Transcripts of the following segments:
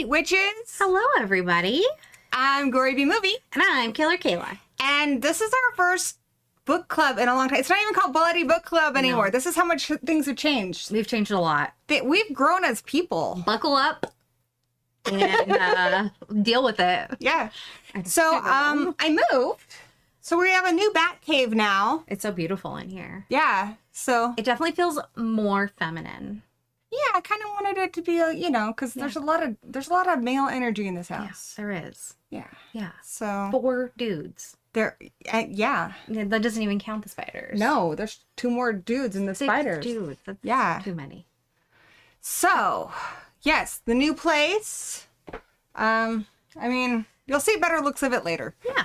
Hey, witches! Hello, everybody. I'm Gory B Movie. And I'm Kayla. And this is our first book club in a long time. It's not even called Bloody Book Club anymore. No. This is how much things have changed. We've changed a lot. We've grown as people. Buckle up and deal with it. Yeah. So, I moved. So we have a new bat cave now. It's so beautiful in here. Yeah. So, It definitely feels more feminine. yeah, I kind of wanted it to be, because there's a lot of male energy in this house. Yes, there is. Yeah. Yeah. So, 4 dudes. there, yeah. Yeah, that doesn't even count the spiders. No, there's 2 more dudes in the 6 spiders. dudes. That's Yeah. too many. So, yes, the new place. You'll see better looks of it later. Yeah.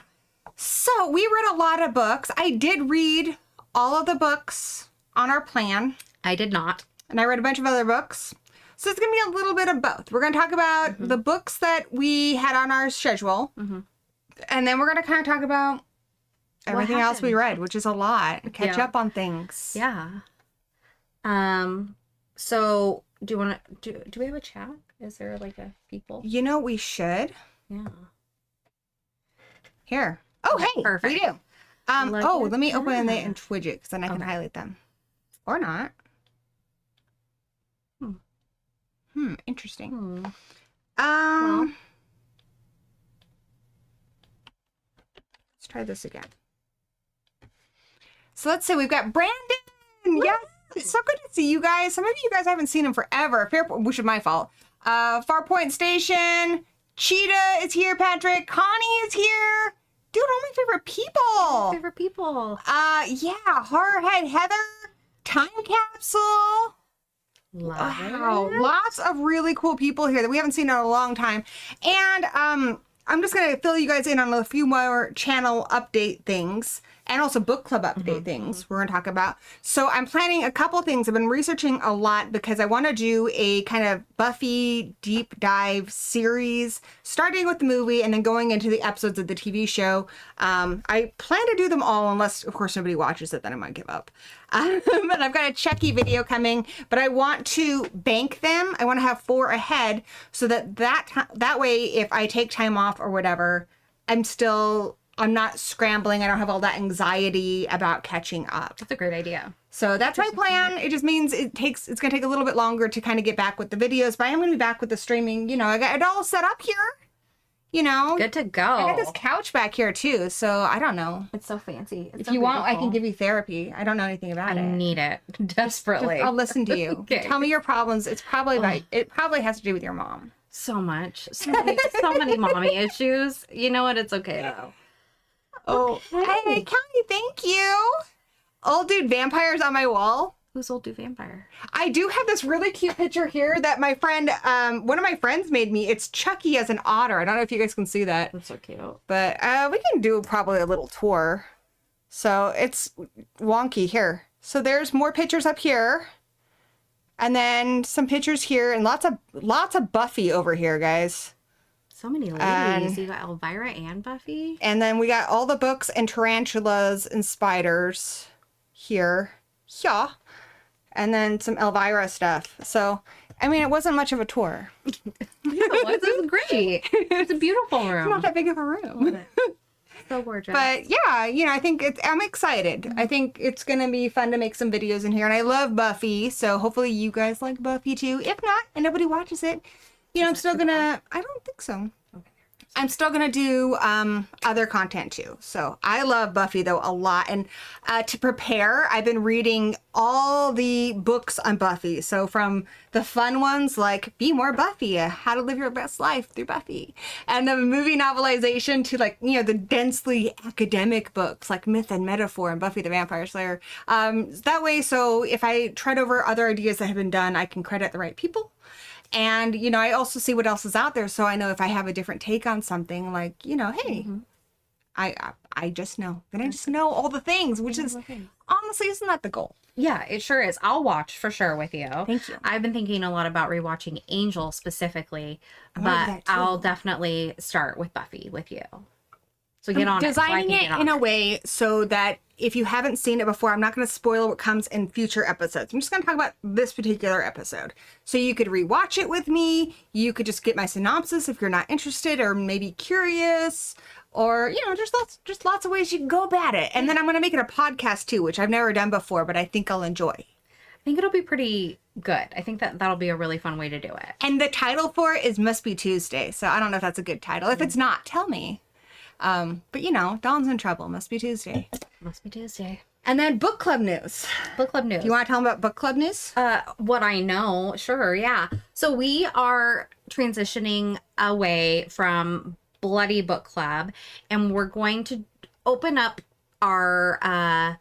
So, we read a lot of books. I did read all of the books on our plan, I did not. and I read a bunch of other books. So, it's going to be a little bit of both. We're going to talk about the books that we had on our schedule, and then we're going to kind of talk about everything else we read, which is a lot. Catch up on things. Yeah. So do you want to do we have a chat? Is there like a people? You know, we should. Yeah. Here. Oh, hey, Perfect. we do. Look Let me at open that. it and Twidge it, because then I can highlight them. Or not. Interesting. Well. Let's try this again. So let's see, we've got Brandon. Yes, it's so good to see you guys. Some of you guys haven't seen him forever. Which is my fault. Farpoint Station. Cheetah is here. Patrick. Connie is here. Dude, all my favorite people. Favorite people. Yeah, Horrorhead Heather. Time Capsule. Love Wow, it. lots of really cool people here that we haven't seen in a long time. And I'm just going to fill you guys in on a few more channel update things and also book club update things we're going to talk about. So I'm planning a couple things. I've been researching a lot because I want to do a kind of Buffy deep dive series, starting with the movie and then going into the episodes of the TV show. I plan to do them all unless, of course, nobody watches it, then I might give up. And I've got a Chucky video coming, but I want to bank them. I want to have 4 ahead so that way, if I take time off or whatever, I'm not scrambling. I don't have all that anxiety about catching up. That's a great idea. So that's my plan. It just means it's going to take a little bit longer to kind of get back with the videos, but I am going to be back with the streaming. I got it all set up here. Good to go. I got this couch back here too, so I don't know. It's so fancy. It's If so you want, I beautiful. can give you therapy. I don't know anything about I it. need it desperately. I'll listen to you. Okay. Tell me your problems. It probably has to do with your mom. So much. So many mommy issues. You know what? It's okay though. Oh, hey, Kelly, thank you. Old dude vampires on my wall. Who's old dude vampire? I do have this really cute picture here that my friend, one of my friends made me. It's Chucky as an otter. I don't know if you guys can see that. That's so cute. But we can do probably a little tour. So it's wonky here. So there's more pictures up here. And then some pictures here and lots of Buffy over here, guys. So many ladies. You got Elvira and Buffy. And then we got all the books and tarantulas and spiders here. Yeah. And then some Elvira stuff. So, it wasn't much of a tour. This is great. It's a beautiful room. It's not that big of a room. So gorgeous. But yeah, I think I'm excited. I think it's going to be fun to make some videos in here. And I love Buffy. So hopefully you guys like Buffy too. If not, and nobody watches it, I'm still going to, I don't think so. I'm still going to do other content too. So I love Buffy though a lot. And to prepare, I've been reading all the books on Buffy. So from the fun ones like Be More Buffy, How to Live Your Best Life Through Buffy. And the movie novelization to the densely academic books like Myth and Metaphor and Buffy the Vampire Slayer. That way, so if I tread over other ideas that have been done, I can credit the right people. And, I also see what else is out there. So I know if I have a different take on something like, hey, I just know. Then I just know all the things, which is honestly, isn't that the goal? Yeah, it sure is. I'll watch for sure with you. Thank you. I've been thinking a lot about rewatching Angel specifically, wanna do but that too. I'll definitely start with Buffy with you. So get on designing it. it in a way so that if you haven't seen it before, I'm not going to spoil what comes in future episodes. I'm just going to talk about this particular episode. So you could rewatch it with me. You could just get my synopsis if you're not interested or maybe curious, or, you know, just lots of ways you can go about it. And then I'm going to make it a podcast too, which I've never done before, but I think I'll enjoy. I think it'll be pretty good. I think that'll be a really fun way to do it. And the title for it is Must Be Tuesday. So I don't know if that's a good title. If it's not, tell me. But you know, Dawn's in trouble. Must be Tuesday. Must be Tuesday. And then book club news. Book club news. You want to tell them about book club news? What I know, sure, yeah. So we are transitioning away from Bloody Book Club, and we're going to open up our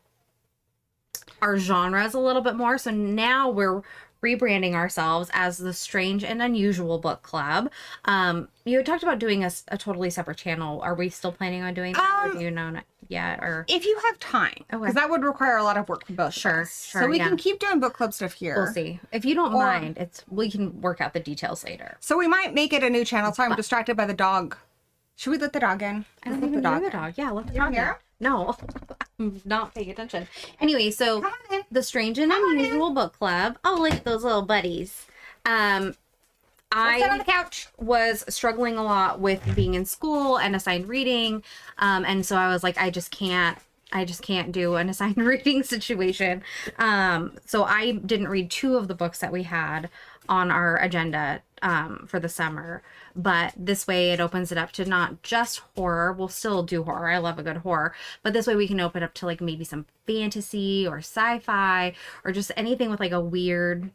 genres a little bit more. So now we're rebranding ourselves as the Strange and Unusual Book Club. You had talked about doing a totally separate channel. Are we still planning on doing that? Or do you know not yet? Or if you have time, because that would require a lot of work from both. Sure, of us. sure, So we yeah. can keep doing book club stuff here. We'll see. If you don't mind, we can work out the details later. So we might make it a new channel. Sorry, I'm distracted by the dog. Should we let the dog in? I don't even hear the dog. Yeah, let the You don't dog hear in. him? No, I'm not paying attention. Anyway, so Come on in. the Strange and Unusual Book Club. Oh, look at those little buddies. Sit on the I couch. was struggling a lot with being in school and assigned reading, and so I was like, I just can't do an assigned reading situation. So I didn't read 2 of the books that we had on our agenda for the summer. But this way it opens it up to not just horror. We'll still do horror. I love a good horror. But this way we can open up to like maybe some fantasy or sci-fi or just anything with like a weird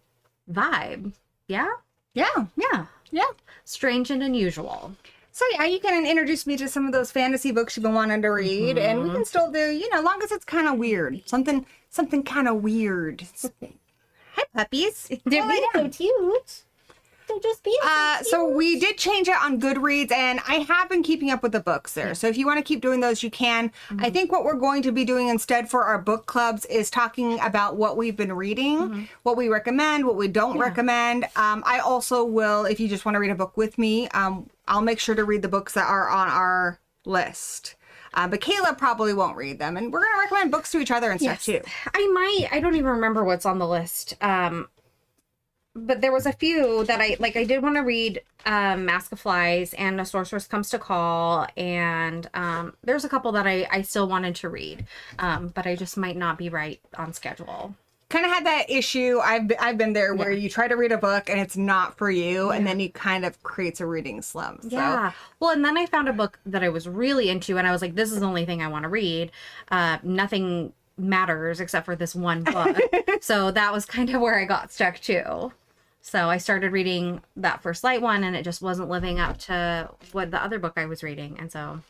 vibe. Yeah? Yeah. Yeah. Yeah. Strange and unusual. So yeah, you can introduce me to some of those fantasy books you've been wanting to read, and we can still do, you know, as long as it's kind of weird. Something kind of weird. Hi, puppies. They're being so cute. They're just being So we did change it on Goodreads, and I have been keeping up with the books there. So if you want to keep doing those, you can. I think what we're going to be doing instead for our book clubs is talking about what we've been reading, what we recommend, what we don't recommend. I also will, if you just want to read a book with me, I'll make sure to read the books that are on our list. But Kayla probably won't read them, and we're going to recommend books to each other and stuff too. I don't even remember what's on the list. But there was a few that I did want to read, Mask of Flies and A Sorceress Comes to Call. And there's a couple that I still wanted to read, but I just might not be right on schedule. Kind of had that issue. I've been there where you try to read a book and it's not for you, and then you kind of creates a reading slump. So. Yeah. Well, and then I found a book that I was really into, and I was like, this is the only thing I want to read. Nothing matters except for this one book. So that was kind of where I got stuck too. So I started reading that First Light one, and it just wasn't living up to what the other book I was reading. And so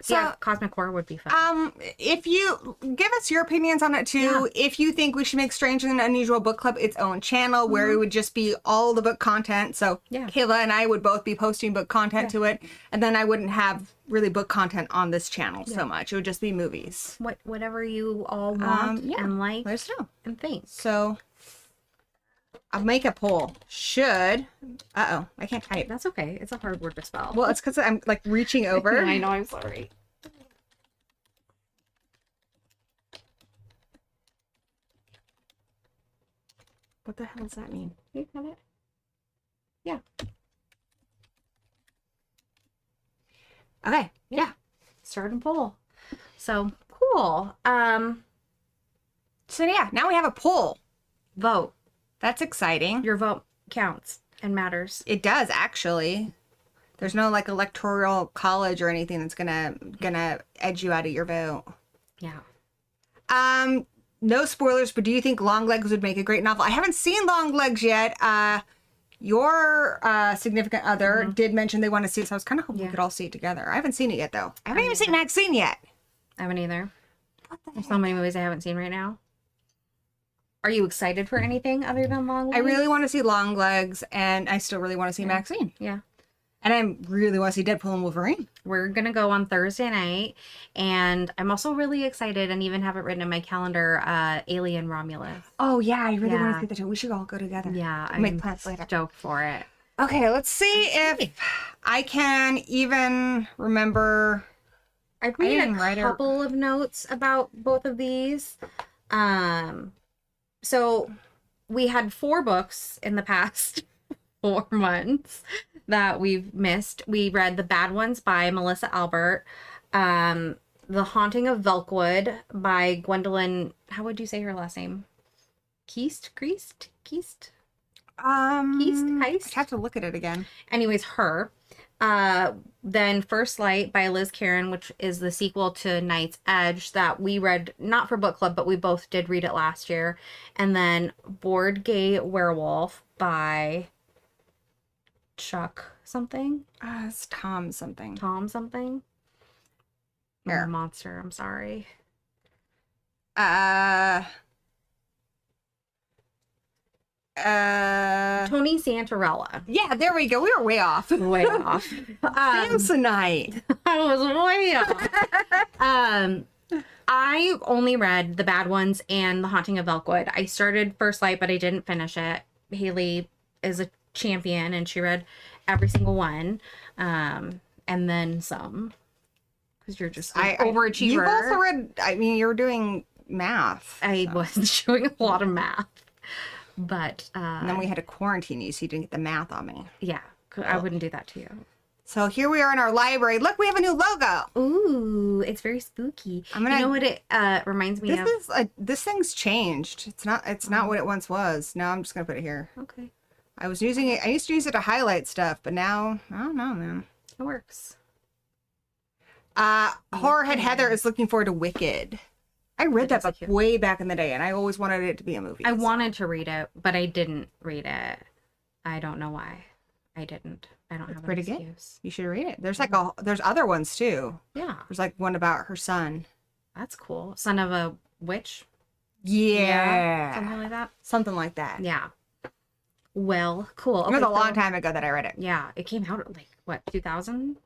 yeah, Cosmic Horror would be fun. If you give us your opinions on it too, if you think we should make Strange and Unusual Book Club its own channel where it would just be all the book content. So Kayla and I would both be posting book content to it, and then I wouldn't have really book content on this channel so much. It would just be movies. Whatever you all want and like let us know. and think. So I'll make a poll. Should I can't type. That's okay. It's a hard word to spell. Well, it's because I'm like reaching over. I know. I'm sorry. What the hell does that mean? You have it? Yeah. Okay. Yeah. Start and poll. So cool. So yeah, now we have a poll. Vote. That's exciting. Your vote counts and matters. It does actually. There's no like electoral college or anything that's gonna edge you out of your vote. Yeah. No spoilers, but do you think Longlegs would make a great novel? I haven't seen Longlegs yet. Your significant other did mention they want to see it, so I was kind of hoping we could all see it together. I haven't seen it yet, though. I haven't even seen Maxine yet. I haven't either. There's so many movies I haven't seen right now. Are you excited for anything other than Longlegs? I really want to see Longlegs, and I still really want to see Maxine. Yeah. And I really want to see Deadpool and Wolverine. We're going to go on Thursday night. And I'm also really excited and even have it written in my calendar, Alien Romulus. Oh, yeah. I really want to see the two. We should all go together. Yeah. We'll make plans later. Stoked for it. Okay, let's see if I can even remember I've made didn't a write her- couple of notes about both of these. So we had 4 books in the past 4 months that we've missed. We read The Bad Ones by Melissa Albert, The Haunting of Velkwood by Gwendolyn, how would you say her last name? Keist? Heist? I'd have to look at it again. Anyways, her. Then First Light by Liz Karen, which is the sequel to Night's Edge that we read, not for book club, but we both did read it last year. And then Board Gay Werewolf by Chuck something. It's Tom something. Tom something. Here. I'm a monster. I'm sorry. Tony Santarella. Yeah, there we go. We were way off. Way off. Samsonite. I was way off. I only read The Bad Ones and The Haunting of Velkwood. I started First Light, but I didn't finish it. Haley is a champion, and she read every single one, and then some. Because you're just an overachiever. You also read. I mean, you were doing math. I was doing a lot of math, but and then we had to quarantine you, so you didn't get the math on me. yeah, I wouldn't do that to you. So here we are in our library. Look, we have a new logo. Ooh, it's very spooky. You know what it reminds me of? This thing's changed. It's not what it once was. Now I'm just gonna put it here. Okay, I was using it. I used to use it to highlight stuff, but now I don't know, man. it works. Horrorhead Heather is looking forward to Wicked. I read that book cute. way back in the day, and I always wanted it to be a movie. I wanted to read it, but I didn't read it. I don't know why. I didn't. I don't have an pretty good. excuse. You should read it. There's there's other ones too. Yeah, There's like one about her son. that's cool. Son of a witch. Yeah. Something like that. Something like that. Yeah. Well, cool. It was Okay, a long so- time ago that I read it. Yeah, it came out like what, 2000,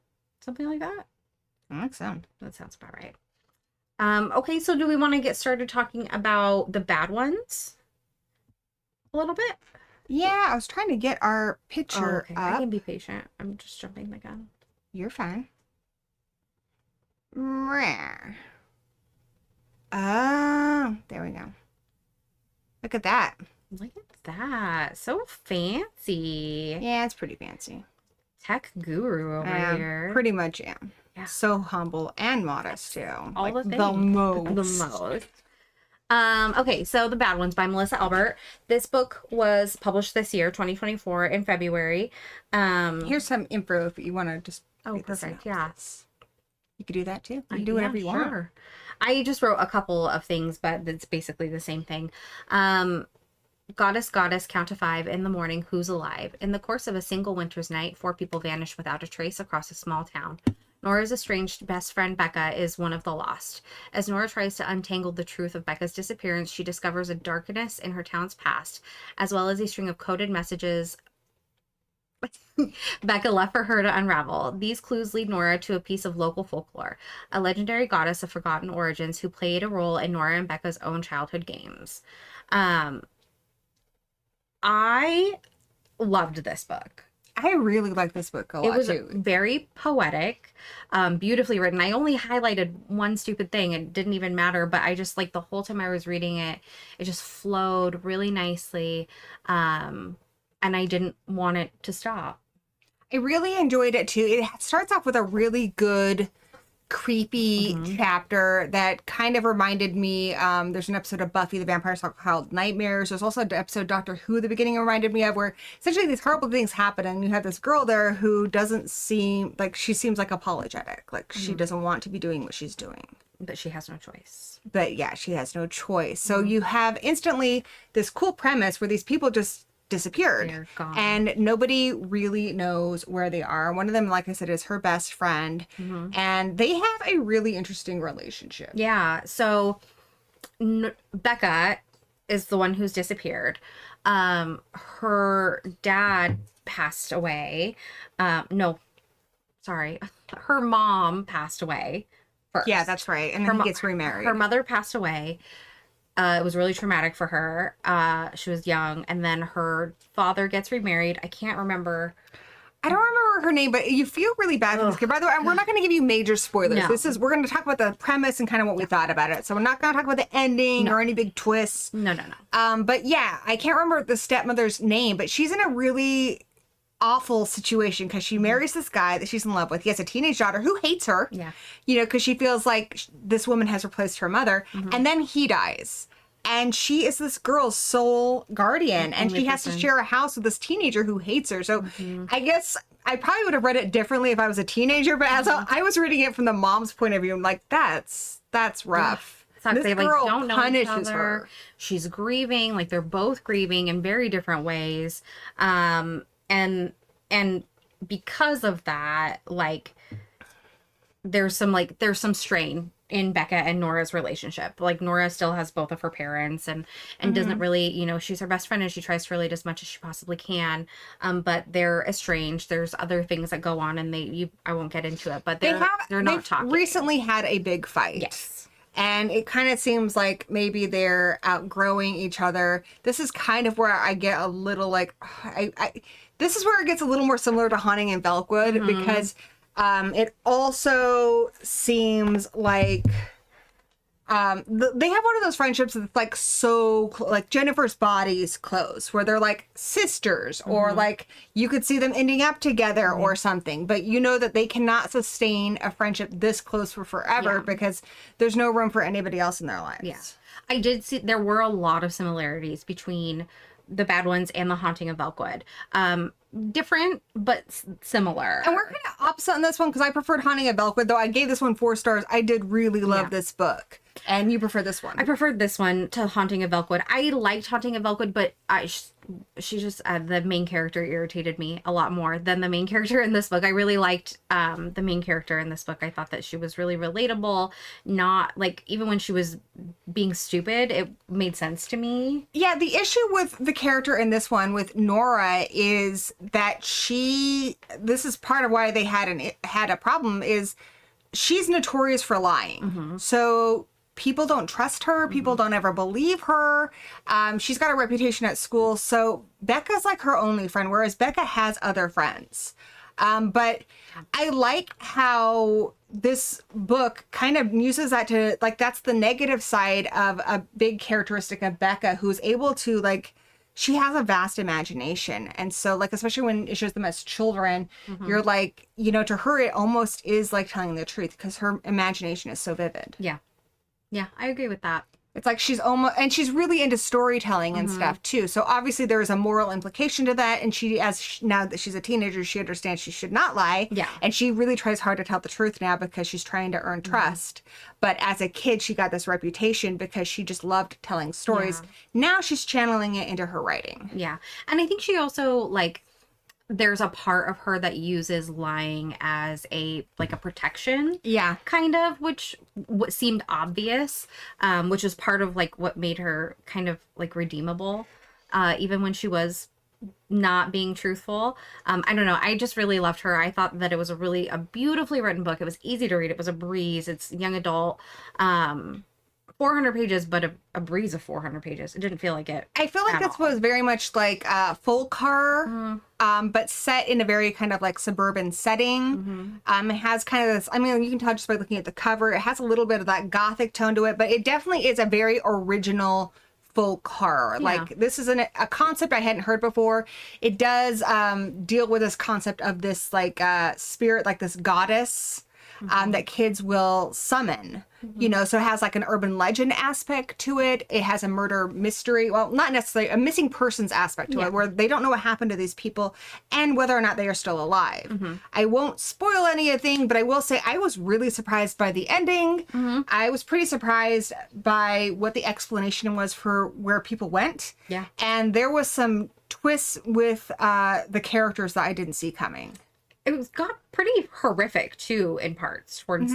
something like that. I think so. That sounds about right. Okay, so do we want to get started talking about The Bad Ones a little bit? Yeah, I was trying to get our picture okay. I up. can be patient. I'm just jumping the gun. You're fine. Oh, there we go. Look at that. Look at that. So fancy. Yeah, it's pretty fancy. Tech guru over here. Pretty much, yeah. Yeah. So humble and modest too. All the things. The most. The most. Okay, so The Bad Ones by Melissa Albert. This book was published this year, 2024, in February. Here's some info if you want to just. Oh, read the perfect. synopsis. You could do that too. You I can do whatever you want. sure. I just wrote a couple of things, but it's basically the same thing. Goddess, count to 5 in the morning, who's alive? In the course of a single winter's night, 4 people vanish without a trace across a small town. Nora's estranged best friend Becca is one of the lost. As Nora tries to untangle the truth of Becca's disappearance, she discovers a darkness in her town's past, as well as a string of coded messages Becca left for her to unravel. These clues lead Nora to a piece of local folklore, a legendary goddess of forgotten origins who played a role in Nora and Becca's own childhood games. I loved this book. I really like this book a lot It was too. very poetic, beautifully written. I only highlighted one stupid thing. It didn't even matter, but I just like the whole time I was reading it, it just flowed really nicely. And I didn't want it to stop. I really enjoyed it too. It starts off with a really good, creepy chapter that kind of reminded me. There's an episode of Buffy the Vampire Slayer called Nightmares. There's also an episode of Doctor Who at the beginning reminded me of, where essentially these horrible things happen, and you have this girl there who doesn't seem like, she seems like apologetic, like she doesn't want to be doing what she's doing. But she has no choice. But yeah, she has no choice. So you have instantly this cool premise where these people just disappeared. They're gone. And nobody really knows where they are. One of them, like I said, is her best friend. And they have a really interesting relationship. Yeah. So Becca is the one who's disappeared. Her dad passed away. No, sorry. Her mom passed away first. Yeah, that's right. And then he gets remarried. Her mother passed away. It was really traumatic for her. She was young. And then her father gets remarried. I can't remember. I don't remember remember her name, but you feel really bad for this kid. By the way, we're not going to give you major spoilers. No. We're going to talk about the premise and kind of what we thought about it. So we're not going to talk about the ending or any big twists. No. But yeah, I can't remember the stepmother's name, but she's in a really awful situation because she marries this guy that she's in love with. He has a teenage daughter who hates her. Yeah. You know, because she feels like this woman has replaced her mother. And then he dies. And she is this girl's sole guardian. And she has to share a house with this teenager who hates her. So I guess I probably would have read it differently if I was a teenager. But as I was reading it from the mom's point of view, I'm like, that's rough. This This girl girl don't know punishes each other. her. She's grieving. Like, they're both grieving in very different ways. And because of that, like, there's some strain in Becca and Nora's relationship. Like, Nora still has both of her parents and doesn't really, you know, she's her best friend and she tries to relate as much as she possibly can. But they're estranged. There's other things that go on, and I won't get into it, but they're not talking. Recently had a big fight. Yes. And it kind of seems like maybe they're outgrowing each other. This is kind of where I get a little like, this is where it gets a little more similar to Haunting in Velkwood because it also seems like they have one of those friendships that's like like Jennifer's Body's close, where they're like sisters or like you could see them ending up together or something, but you know that they cannot sustain a friendship this close for forever because there's no room for anybody else in their lives. Yeah. I did see there were a lot of similarities between the Bad Ones and the Haunting of Velkwood. Different, but similar. And we're kind of opposite on this one because I preferred Haunting of Velkwood, though I gave this one 4 stars. I did really love this book. And you prefer this one. I preferred this one to Haunting of Velkwood. I liked Haunting of Velkwood, but she just the main character irritated me a lot more than the main character in this book. I really liked the main character in this book. I thought that she was really relatable. Not like, even when she was being stupid, it made sense to me. Yeah, the issue with the character in this one with Nora is that this is part of why they had a problem, is she's notorious for lying. So people don't trust her. People don't ever believe her. She's got a reputation at school. So Becca's like her only friend, whereas Becca has other friends. But I like how this book kind of uses that to, like, that's the negative side of a big characteristic of Becca, who's able to, like, she has a vast imagination. And so, like, especially when it shows them as children, you're like, you know, to her, it almost is like telling the truth because her imagination is so vivid. Yeah. Yeah, I agree with that. It's like she's almost, and she's really into storytelling and stuff too. So obviously there is a moral implication to that. And now that she's a teenager, she understands she should not lie. Yeah. And she really tries hard to tell the truth now because she's trying to earn trust. But as a kid, she got this reputation because she just loved telling stories. Yeah. Now she's channeling it into her writing. Yeah. And I think she also, like, there's a part of her that uses lying as a protection, kind of, which what seemed obvious, which was part of like what made her kind of like redeemable, even when she was not being truthful. I don't know, I just really loved her. I thought that it was a beautifully written book. It was easy to read. It was a breeze. It's young adult. 400 pages, but a breeze of 400 pages. It didn't feel like it. I feel like this was very much like folk horror, but set in a very kind of like suburban setting. It has kind of this, I mean, you can tell just by looking at the cover, it has a little bit of that gothic tone to it, but it definitely is a very original folk horror. Like, this is a concept I hadn't heard before. It does deal with this concept of this like spirit, like this goddess that kids will summon, you know, so it has like an urban legend aspect to it. It has a murder mystery, well, not necessarily a missing persons aspect to it, where they don't know what happened to these people and whether or not they are still alive. I won't spoil anything, but I will say I was really surprised by the ending. I was pretty surprised by what the explanation was for where people went. And there was some twists with the characters that I didn't see coming. It got pretty horrific too in parts towards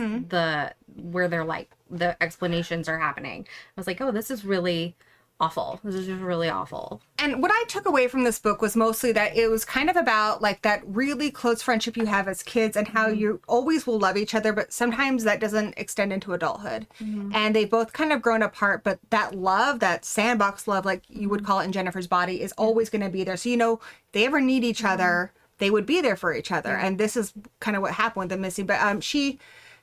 where they're like the explanations are happening. I was like, oh, this is really awful. This is just really awful. And what I took away from this book was mostly that it was kind of about like that really close friendship you have as kids and how you always will love each other, but sometimes that doesn't extend into adulthood. And they both kind of grown apart, but that love, that sandbox love, like you would call it in Jennifer's Body, is always going to be there. So, you know, if they ever need each other, they would be there for each other. And this is kind of what happened with the Missy. But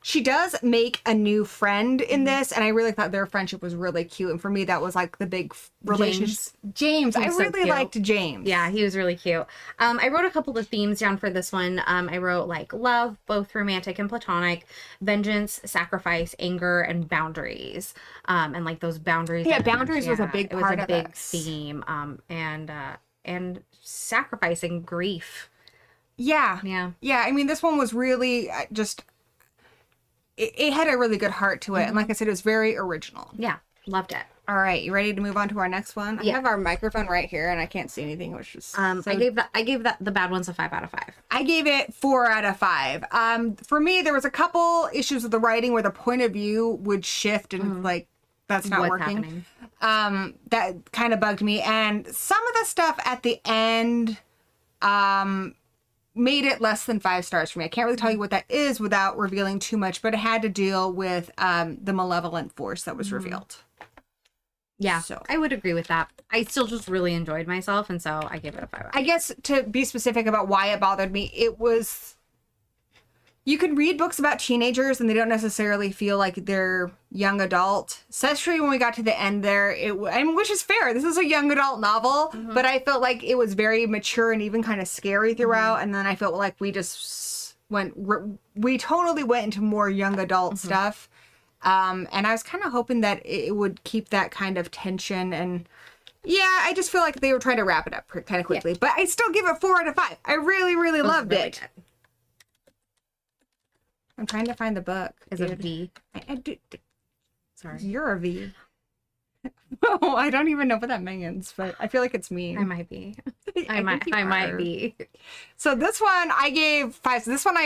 she does make a new friend in this, and I really thought their friendship was really cute. And for me, that was like the big relationship. James. I so really cute. liked James. Yeah, he was really cute. I wrote a couple of themes down for this one. I wrote like love, both romantic and platonic, vengeance, sacrifice, anger, and boundaries. And like those boundaries. Yeah, boundaries was a big part of it was a big this. theme. And sacrificing grief. Yeah. Yeah. Yeah. I mean, this one was really just. It had a really good heart to it. And like I said, it was very original. Yeah, loved it. All right, you ready to move on to our next one? Yeah. I have our microphone right here, and I can't see anything, which is I gave that the bad ones a 5 out of 5. I gave it 4 out of 5. For me, there was a couple issues with the writing where the point of view would shift, and like that's not What's working. happening? That kind of bugged me, and some of the stuff at the end, made it less than 5 stars for me. I can't really tell you what that is without revealing too much, but it had to deal with the malevolent force that was revealed. Yeah, So. I would agree with that. I still just really enjoyed myself, and so I gave it a 5 out of 5. I guess to be specific about why it bothered me, it was... You can read books about teenagers and they don't necessarily feel like they're young adult. Especially when we got to the end there, which is fair. This is a young adult novel, but I felt like it was very mature and even kind of scary throughout. And then I felt like we just we totally went into more young adult stuff. And I was kind of hoping that it would keep that kind of tension. And yeah, I just feel like they were trying to wrap it up kind of quickly. But I still give it 4 out of 5. I really, really loved really it. good. I'm trying to find the book. Is it a V? I do. Sorry. You're a V. Oh, I don't even know what that means, but I feel like it's me. I might be. I think might. you I might are. be. So this one I gave 5. So this one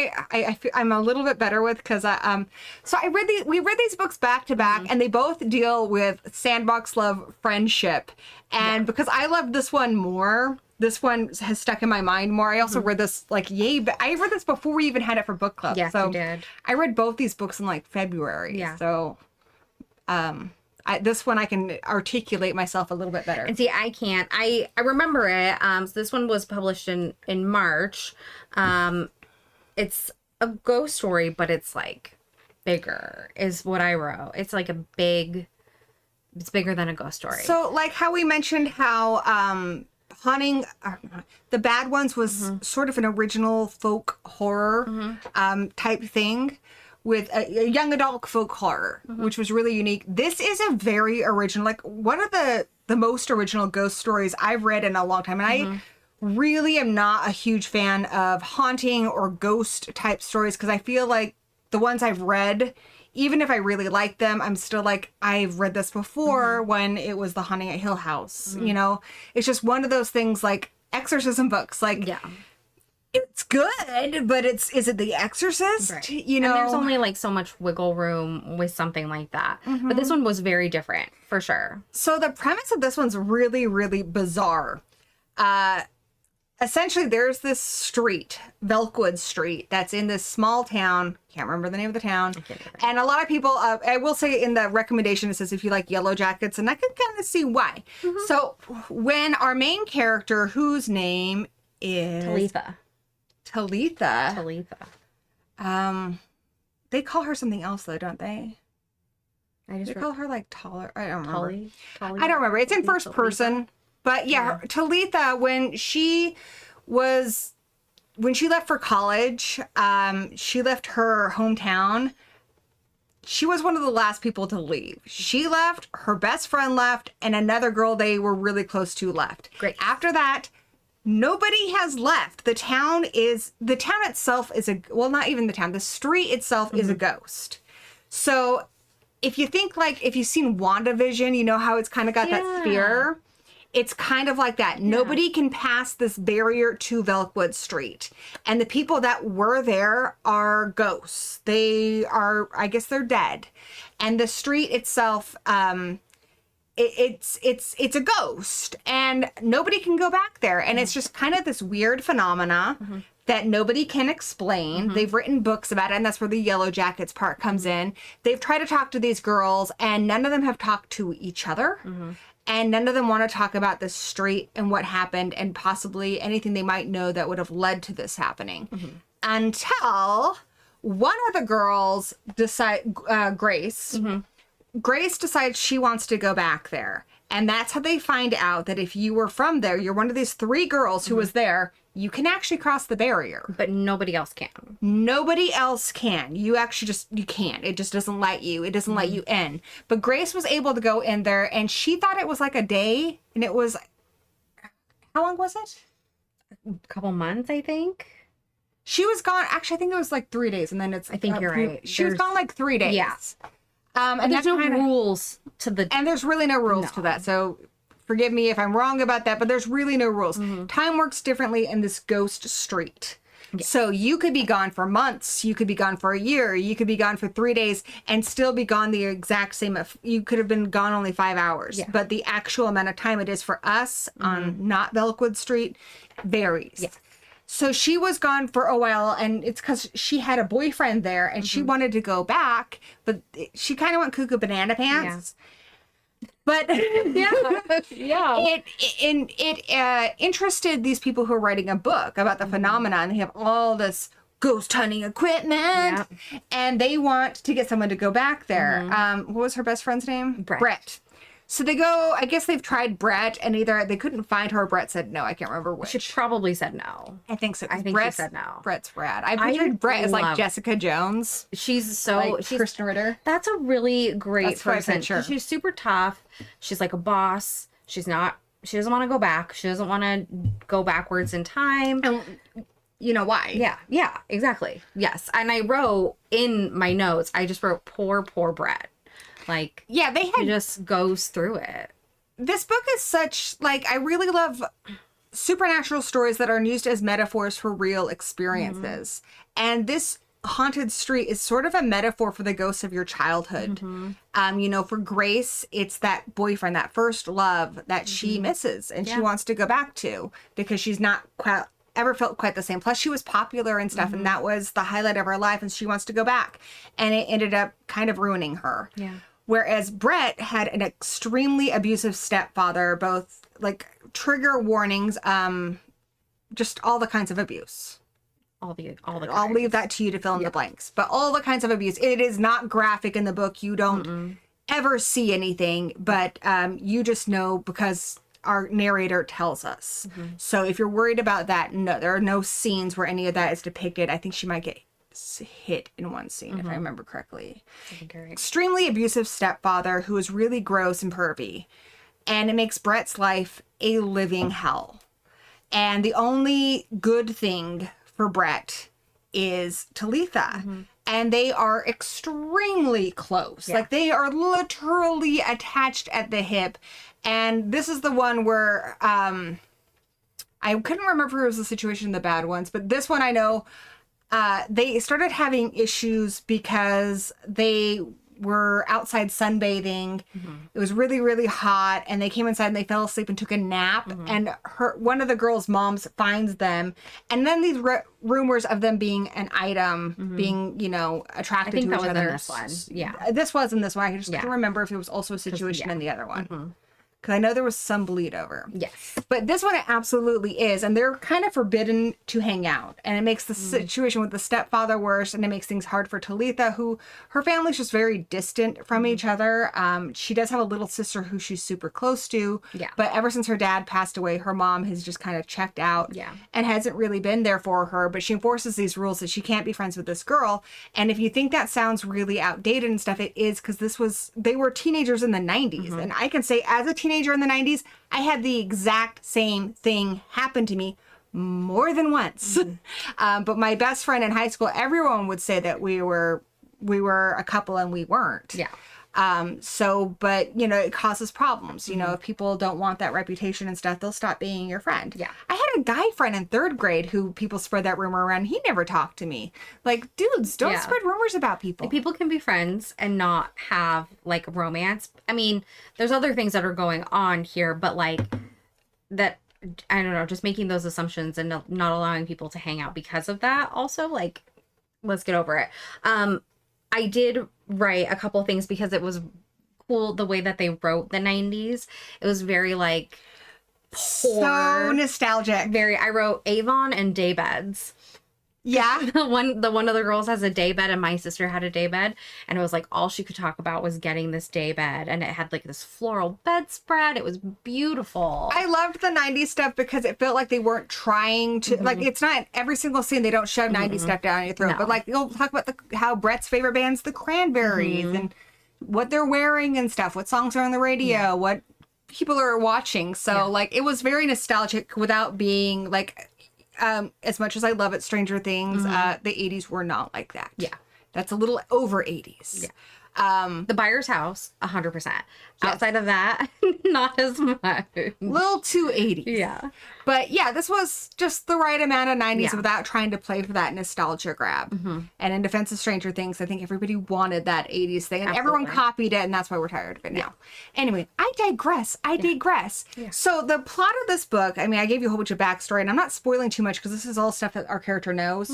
I'm a little bit better with because we read these books back to back, and they both deal with sandbox love friendship, and because I loved this one more. This one has stuck in my mind more. I also read this I read this before we even had it for book club. Yes, so you did. I read both these books in like February. Yeah. So, this one I can articulate myself a little bit better. And see, I can't. I remember it. So this one was published in March. It's a ghost story, but it's like bigger is what I wrote. It's like it's bigger than a ghost story. So like how we mentioned how Haunting, The Bad Ones was sort of an original folk horror type thing with a young adult folk horror, which was really unique. This is a very original, like one of the most original ghost stories I've read in a long time. And I really am not a huge fan of haunting or ghost type stories because I feel like the ones I've read, even if I really like them, I'm still like, I've read this before when it was The Haunting at Hill House. You know, it's just one of those things like exorcism books. Like, yeah. It's good, but is it The Exorcist? Right. You know, and there's only like so much wiggle room with something like that. But this one was very different for sure. So the premise of this one's really, really bizarre. Essentially, there's this street, Velkwood Street, that's in this small town. Can't remember the name of the town. And a lot of people, I will say in the recommendation, it says if you like Yellow Jackets, and I can kind of see why. So when our main character, whose name is Talitha. They call her something else though, don't they? They call her like taller. I don't remember. I don't remember. It's in first person. But yeah, Talitha, when she left for college, she left her hometown. She was one of the last people to leave. She left, her best friend left, and another girl they were really close to left. Great. After that, nobody has left. The town itself is not even the town. The street itself is a ghost. So if you think if you've seen WandaVision, you know how it's kind of got that sphere. It's kind of like that. Nobody can pass this barrier to Velkwood Street. And the people that were there are ghosts. They are, I guess they're dead. And the street itself, it's a ghost. And nobody can go back there. And it's just kind of this weird phenomena that nobody can explain. They've written books about it, and that's where the Yellow Jackets part comes in. They've tried to talk to these girls, and none of them have talked to each other. And none of them want to talk about the street and what happened and possibly anything they might know that would have led to this happening. Until one of the girls Grace. Grace decides she wants to go back there. And that's how they find out that if you were from there, you're one of these 3 girls who was there, you can actually cross the barrier. But nobody else can. Nobody else can. You actually you can't. It just doesn't let you. It doesn't let you in. But Grace was able to go in there, and she thought it was like a day, and it was, how long was it? A couple months, I think. She was gone, actually, I think it was like 3 days, and then it's... I think you're right. She was gone like 3 days. Yeah. And there's no rules to the... And there's really no rules to that, so... Forgive me if I'm wrong about that, but there's really no rules. Time works differently in this ghost street. Yeah. So you could be gone for months, you could be gone for a year, you could be gone for 3 days and still be gone the exact same. You could have been gone only 5 hours, but the actual amount of time it is for us on not Velkwood Street varies. Yeah. So she was gone for a while, and it's because she had a boyfriend there, and she wanted to go back, but she kind of went cuckoo banana pants. Yeah. But it interested these people who are writing a book about the phenomenon. They have all this ghost hunting equipment, and they want to get someone to go back there. What was her best friend's name? Brett. So they go, I guess they've tried Brett, and either they couldn't find her or Brett said no. I can't remember which. She probably said no. I think so. I think she said no. Brett's rad. I pictured Brett as like Jessica Jones. She's Kristen Ritter. That's a really great person. Sure. She's super tough. She's like a boss. She doesn't want to go back. She doesn't want to go backwards in time. And you know why? Yeah, exactly. Yes. And I wrote in my notes, I just wrote poor Brett. Like, he just goes through it. This book is such, like, I really love supernatural stories that are used as metaphors for real experiences. And this haunted street is sort of a metaphor for the ghosts of your childhood. You know, for Grace, it's that boyfriend, that first love that she misses and she wants to go back to because she's not quite ever felt quite the same. Plus, she was popular and stuff, and that was the highlight of her life, and she wants to go back. And it ended up kind of ruining her. Yeah. Whereas Brett had an extremely abusive stepfather, both like trigger warnings, just all the kinds of abuse. All the I'll leave that to you to fill in the blanks. But all the kinds of abuse. It is not graphic in the book. You don't ever see anything, but you just know because our narrator tells us. So if you're worried about that, no, there are no scenes where any of that is depicted. I think she might get hit in one scene, if I remember correctly. Extremely abusive stepfather who is really gross and pervy. And it makes Brett's life a living hell. And the only good thing for Brett is Talitha. And they are extremely close. Like, they are literally attached at the hip. And this is the one where I couldn't remember if it was the situation in the bad ones, but this one I know they started having issues because they were outside sunbathing. It was really, really hot, and they came inside and they fell asleep and took a nap. And one of the girls' moms finds them, and then these rumors of them being an item, being, you know, attracted to each other. I think that was in this one. Yeah, this was in this one. I just couldn't remember if it was also a situation in the other one. Because I know there was some bleed over. Yes. But this one it absolutely is. And they're kind of forbidden to hang out. And it makes the situation with the stepfather worse. And it makes things hard for Talitha, who her family's just very distant from each other. She does have a little sister who she's super close to. Yeah. But ever since her dad passed away, her mom has just kind of checked out. Yeah. And hasn't really been there for her. But she enforces these rules that she can't be friends with this girl. And if you think that sounds really outdated and stuff, it is, because they were teenagers in the 90s. And I can say, as a teenager in the 90s, I had the exact same thing happen to me more than once. But my best friend in high school, everyone would say that we were a couple and we weren't. Yeah. But you know, it causes problems. You know, if people don't want that reputation and stuff, they'll stop being your friend. Yeah. I had a guy friend in 3rd grade who people spread that rumor around. He never talked to me. Like, dudes, don't spread rumors about people. Like, people can be friends and not have like romance. I mean, there's other things that are going on here, but like that I don't know, just making those assumptions and not allowing people to hang out because of that. Also, like, let's get over it. I did write a couple things because it was cool the way that they wrote the 90s. It was very like poor, so nostalgic. Very. I wrote Avon and daybeds. Yeah. The one of the girls has a daybed, and my sister had a daybed, and it was like all she could talk about was getting this daybed, and it had like this floral bedspread. It was beautiful. I loved the 90s stuff because it felt like they weren't trying to, like, it's not every single scene, they don't shove 90s stuff down your throat, No. but like, they'll talk about how Brett's favorite band's the Cranberries and what they're wearing and stuff, what songs are on the radio, what people are watching. So, like, it was very nostalgic without being like, as much as I love it, Stranger Things, the 80s were not like that. Yeah. That's a little over 80s. Yeah. The Buyer's House, 100%. Outside of that, not as much. Little too 80s. Yeah. But yeah, this was just the right amount of 90s Yeah. without trying to play for that nostalgia grab. And in defense of Stranger Things, I think everybody wanted that 80s thing. And everyone Absolutely. copied it, and that's why we're tired of it now. Anyway, I digress. So the plot of this book, I mean, I gave you a whole bunch of backstory, and I'm not spoiling too much because this is all stuff that our character knows.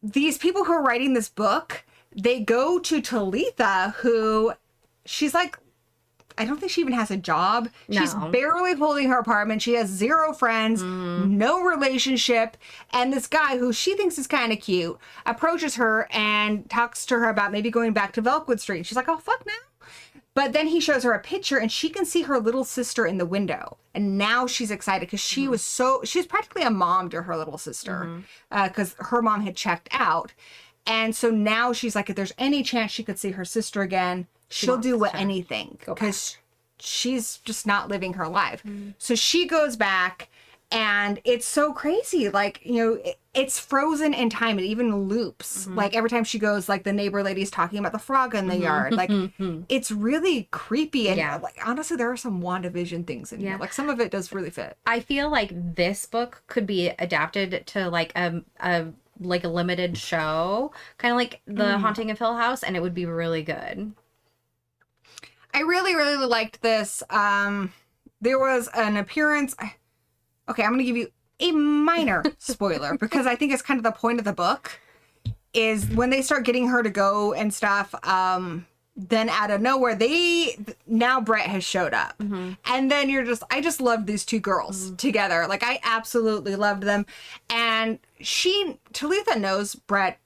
These people who are writing this book, they go to Talitha, who she's like, I don't think she even has a job. She's No. barely holding her apartment. She has zero friends, no relationship. And this guy who she thinks is kind of cute approaches her and talks to her about maybe going back to Velkwood Street. She's like, oh, fuck no. But then he shows her a picture and she can see her little sister in the window. And now she's excited because she was practically a mom to her little sister because her mom had checked out. And so now she's like, if there's any chance she could see her sister again, she'll do anything because she's just not living her life. So she goes back, and it's so crazy. Like, you know, it's frozen in time. It even loops. Like every time she goes, like the neighbor lady's talking about the frog in the yard. Like it's really creepy. And like, honestly, there are some WandaVision things in here. Like some of it does really fit. I feel like this book could be adapted to like a limited show, kind of like The Haunting of Hill House, and it would be really good. I really, really liked this. There was an appearance. Okay, I'm going to give you a minor spoiler because I think it's kind of the point of the book is when they start getting her to go and stuff. Then out of nowhere, now Brett has showed up. And then I just loved these two girls together. Like, I absolutely loved them. And Talitha knows Brett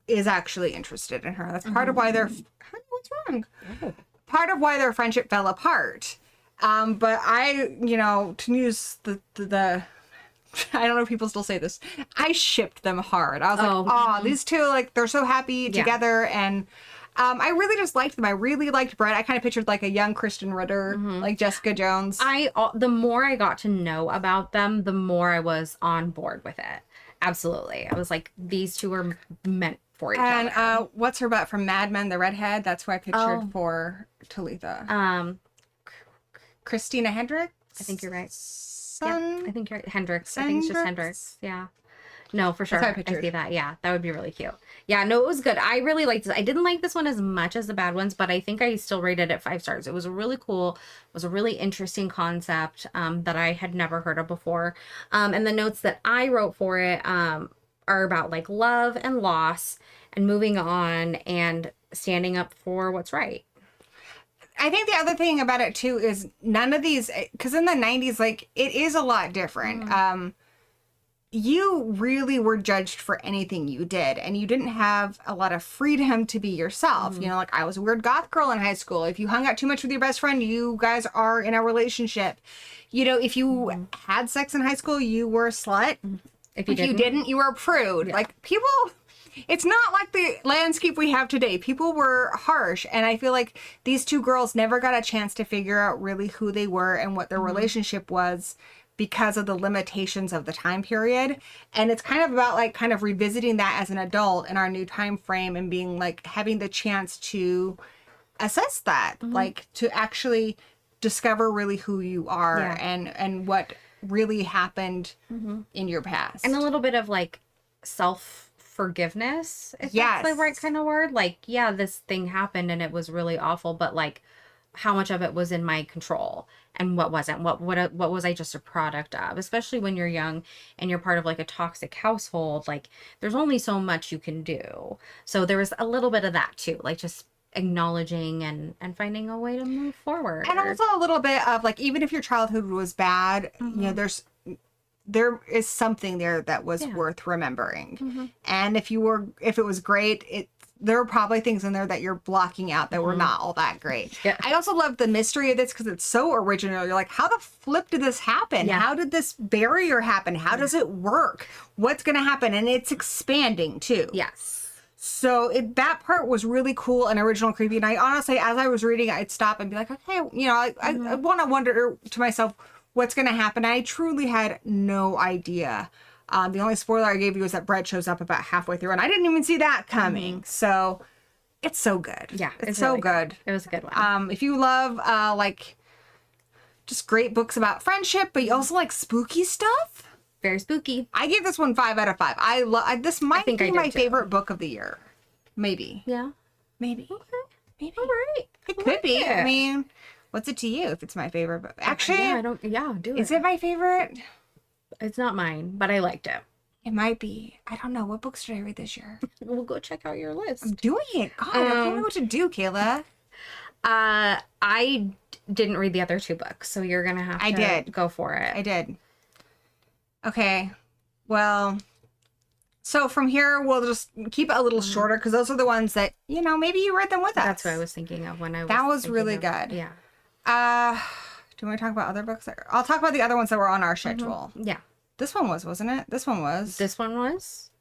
is actually interested in her. That's part of why what's wrong? Part of why their friendship fell apart. But to use the I don't know if people still say this. I shipped them hard. I was like, these two, like, they're so happy together. And I really just liked them. I really liked Brett. I kind of pictured like a young Kristen Ritter, like Jessica Jones. The more I got to know about them, the more I was on board with it. Absolutely. I was like, these two are meant for each other. And what's her butt from Mad Men, the redhead? That's who I pictured for Talitha. Christina Hendricks? I think you're right. Son? I think you're right. Hendricks. I think it's just Hendricks. Yeah. No, for sure. That's I what I pictured. see that. Yeah, that would be really cute. Yeah, no, it was good. I really liked this. I didn't like this one as much as the bad ones, but I think I still rated it 5 stars. It was really cool. It was a really interesting concept that I had never heard of before. And the notes that I wrote for it are about like love and loss and moving on and standing up for what's right. I think the other thing about it too is none of these, because in the 90s, like, it is a lot different. You really were judged for anything you did, and you didn't have a lot of freedom to be yourself. You know, like, I was a weird goth girl in high school. If you hung out too much with your best friend, you guys are in a relationship. You know, if you had sex in high school, you were a slut. If you didn't, you were a prude. Like, people, it's not like the landscape we have today. People were harsh, and I feel like these two girls never got a chance to figure out really who they were and what their relationship was because of the limitations of the time period. And it's kind of about like kind of revisiting that as an adult in our new time frame and being like having the chance to assess that, like to actually discover really who you are and what really happened in your past. And a little bit of like self-forgiveness, if that's the right kind of word. Like, yeah, this thing happened and it was really awful, but like, how much of it was in my control and what wasn't. What was I just a product of? Especially when you're young and you're part of like a toxic household, like there's only so much you can do. So there was a little bit of that too, like just acknowledging and finding a way to move forward. And also a little bit of like, even if your childhood was bad, you know, there is something there that was worth remembering. And if it was great, there were probably things in there that you're blocking out that were not all that great. Yeah. I also love the mystery of this because it's so original. You're like, how the flip did this happen? Yeah. How did this barrier happen? How does it work? What's going to happen? And it's expanding too. Yes. So that part was really cool and original, creepy. And I honestly, as I was reading, I'd stop and be like, okay, you know, I want to wonder to myself what's going to happen. I truly had no idea. The only spoiler I gave you is that Brett shows up about halfway through, and I didn't even see that coming. So it's so good. Yeah, it's so really good. It was a good one. If you love like just great books about friendship, but you also like spooky stuff, very spooky. I gave this one 5 out of 5. I love this. Might be my favorite book of the year. Maybe. Yeah. Maybe. Okay. Maybe. All right. It could be. I mean, what's it to you if it's my favorite book? Actually, yeah, I don't. Yeah, do it. Is it my favorite? It's not mine, but I liked it. It might be. I don't know. What books did I read this year? We'll go check out your list. I'm doing it. God, I don't know what to do, Kayla. I didn't read the other 2 books, so you're gonna have to go for it. I did. Okay. Well, so from here, we'll just keep it a little shorter because those are the ones that, you know, maybe you read them with us. That's what I was thinking of when I was. That was really good. Yeah. Do you want to talk about other books? I'll talk about the other ones that were on our schedule. Yeah. This one wasn't it? This one was. This one was?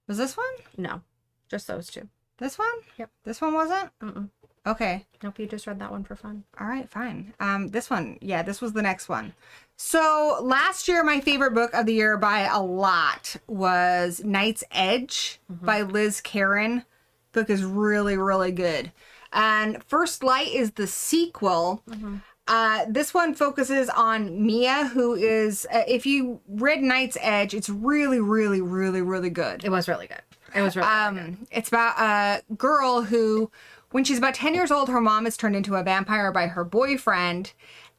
Was this one? No. Just those 2. This one? Yep. This one wasn't? Mm-mm. Okay. Nope, you just read that one for fun. All right, fine. This one, yeah, this was the next one. So last year, my favorite book of the year by a lot was Night's Edge by Liz Karen. Book is really, really good. And First Light is the sequel. This one focuses on Mia, who is, if you read Night's Edge, it's really, really, really, really good. It was really good. It was really good. It's about a girl who, when she's about 10 years old, her mom is turned into a vampire by her boyfriend.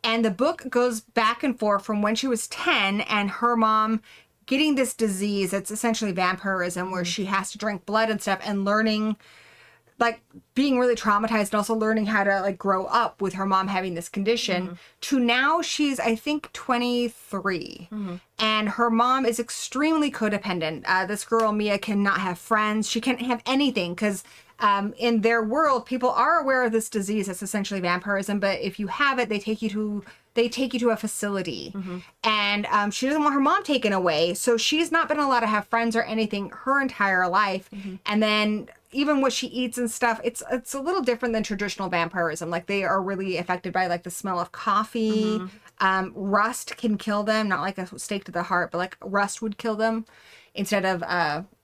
And the book goes back and forth from when she was 10 and her mom getting this disease. It's essentially vampirism, where she has to drink blood and stuff, and learning, like being really traumatized and also learning how to like grow up with her mom having this condition, to now she's, I think, 23 and her mom is extremely codependent. This girl, Mia, cannot have friends. She can't have anything because in their world, people are aware of this disease. It's essentially vampirism, but if you have it, they take you to a facility, and she doesn't want her mom taken away. So she's not been allowed to have friends or anything her entire life. And then even what she eats and stuff, it's a little different than traditional vampirism. Like they are really affected by like the smell of coffee. Rust can kill them, not like a stake to the heart, but like rust would kill them instead of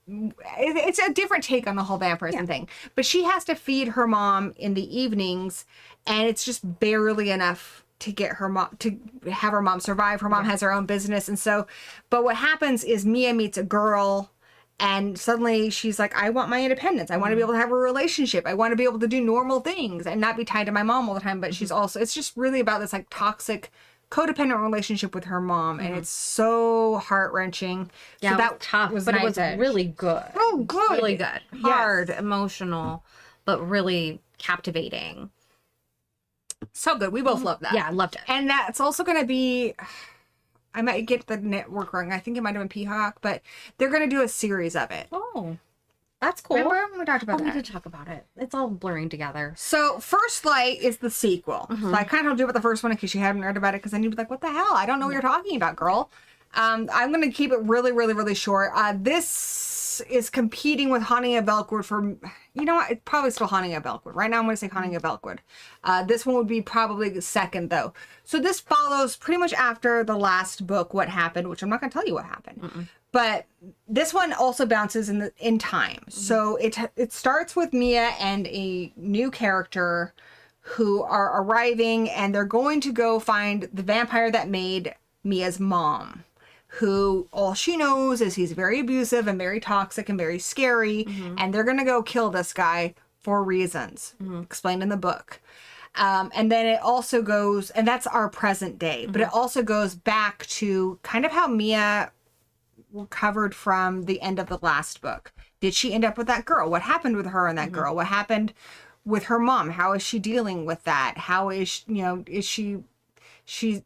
it's a different take on the whole vampirism thing. But she has to feed her mom in the evenings, and it's just barely enough to get her mom to have her mom survive. Her mom has her own business, and so, but what happens is Mia meets a girl, and suddenly she's like, I want my independence. I want to be able to have a relationship. I want to be able to do normal things and not be tied to my mom all the time. But she's also, it's just really about this like toxic codependent relationship with her mom, and it's so heart-wrenching. Yeah, so that tough, was but Night's it was Edge. really good. Oh, good. Really good. Hard, emotional, but really captivating. So good. We both love that. Yeah, I loved it. And that's also going to be, I might get the network wrong. I think it might have been Peacock, but they're going to do a series of it. Oh, that's cool. Remember when we talked about that? We did talk about it. It's all blurring together. So First Light is the sequel. So I kind of do with the first one in case you haven't heard about it, because then you'd be like, what the hell? I don't know what you're talking about, girl. I'm going to keep it really, really, really short. This is competing with Haunting of Velkwood for, you know what? It's probably still Haunting of Velkwood. Right now I'm going to say Haunting of Velkwood. This one would be probably the second, though. So this follows pretty much after the last book, What Happened, which I'm not going to tell you what happened. But this one also bounces in time. So it starts with Mia and a new character who are arriving, and they're going to go find the vampire that made Mia's mom, who all she knows is he's very abusive and very toxic and very scary, and they're going to go kill this guy for reasons explained in the book. And then it also goes, and that's our present day, but it also goes back to kind of how Mia recovered from the end of the last book. Did she end up with that girl? What happened with her and that girl? What happened with her mom? How is she dealing with that? How is she, is she's,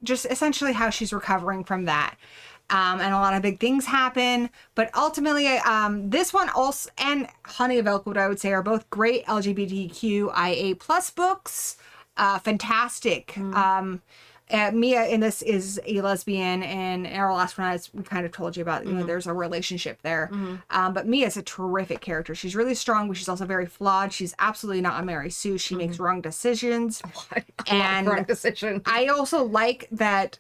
just essentially how she's recovering from that. And a lot of big things happen, but ultimately, this one also, and Honey of Velkwood, I would say, are both great LGBTQIA plus books. Fantastic. Mia in this is a lesbian, and in our last one, as we kind of told you about, there's a relationship there. But Mia is a terrific character. She's really strong, but she's also very flawed. She's absolutely not a Mary Sue. She makes wrong decisions. And wrong decision. I also like that,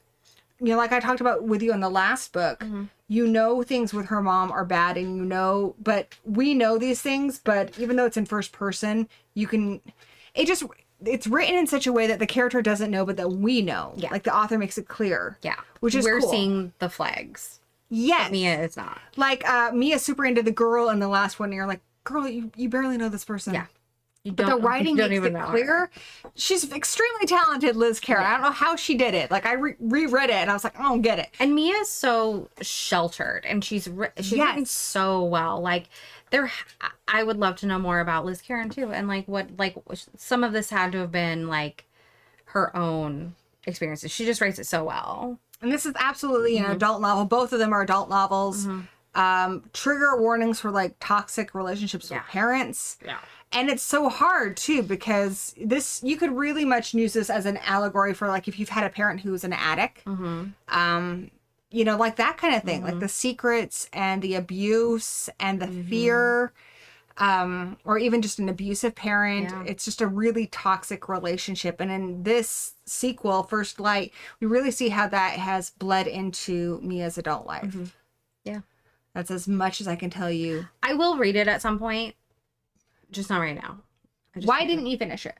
like I talked about with you in the last book, things with her mom are bad, and but we know these things, but even though it's in first person, it's written in such a way that the character doesn't know, but that we know. Yeah. Like the author makes it clear. Yeah. Which is We're cool. seeing the flags. Yes. But Mia is not. Like Mia's super into the girl in the last one, and you're like, girl, you barely know this person. Yeah. But the writing makes it clear. She's extremely talented, Liz Karen. I don't know how she did it. Like I reread it and I was like, I don't get it. And Mia is so sheltered, and she's written so well. Like I would love to know more about Liz Karen too, and what some of this had to have been like her own experiences. She just writes it so well. And this is absolutely an adult novel. Both of them are adult novels. Trigger warnings for like toxic relationships with parents. Yeah. And it's so hard too, because you could really much use this as an allegory for like if you've had a parent who's an addict, like that kind of thing, like the secrets and the abuse and the fear, or even just an abusive parent. Yeah. It's just a really toxic relationship. And in this sequel, First Light, we really see how that has bled into Mia's adult life. Yeah. That's as much as I can tell you. I will read it at some point. Just not right now. Why didn't you finish it?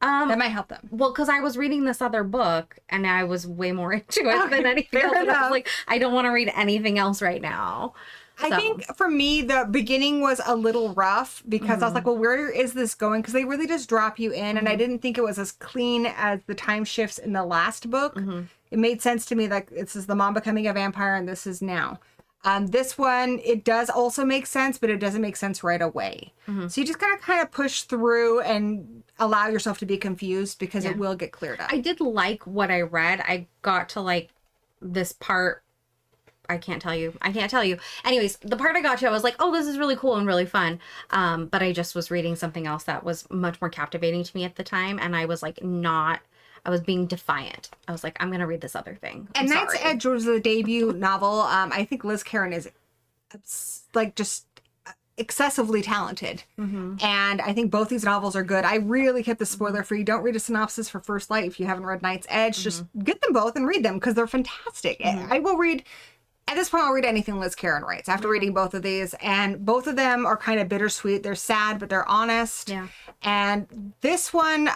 That might help them. Well, because I was reading this other book and I was way more into it than anything else. And I was like, I don't want to read anything else right now. I think for me, the beginning was a little rough because I was like, well, where is this going? Because they really just drop you in. And I didn't think it was as clean as the time shifts in the last book. It made sense to me that this is the mom becoming a vampire and this is now. This one, it does also make sense, but it doesn't make sense right away. So you just gotta kind of push through and allow yourself to be confused because it will get cleared up. I did like what I read. I got to like this part. I can't tell you. Anyways, the part I got to, I was like, oh, this is really cool and really fun. But I just was reading something else that was much more captivating to me at the time. And I was like, I was being defiant. I was like, I'm going to read this other thing. And Knight's Edge was the debut novel. I think Liz Karen is like just excessively talented. And I think both these novels are good. I really kept the spoiler free. Don't read a synopsis for First Light if you haven't read Knight's Edge. Just get them both and read them because they're fantastic. I will read, at this point, I'll read anything Liz Karen writes after reading both of these. And both of them are kind of bittersweet. They're sad, but they're honest. Yeah. And this one,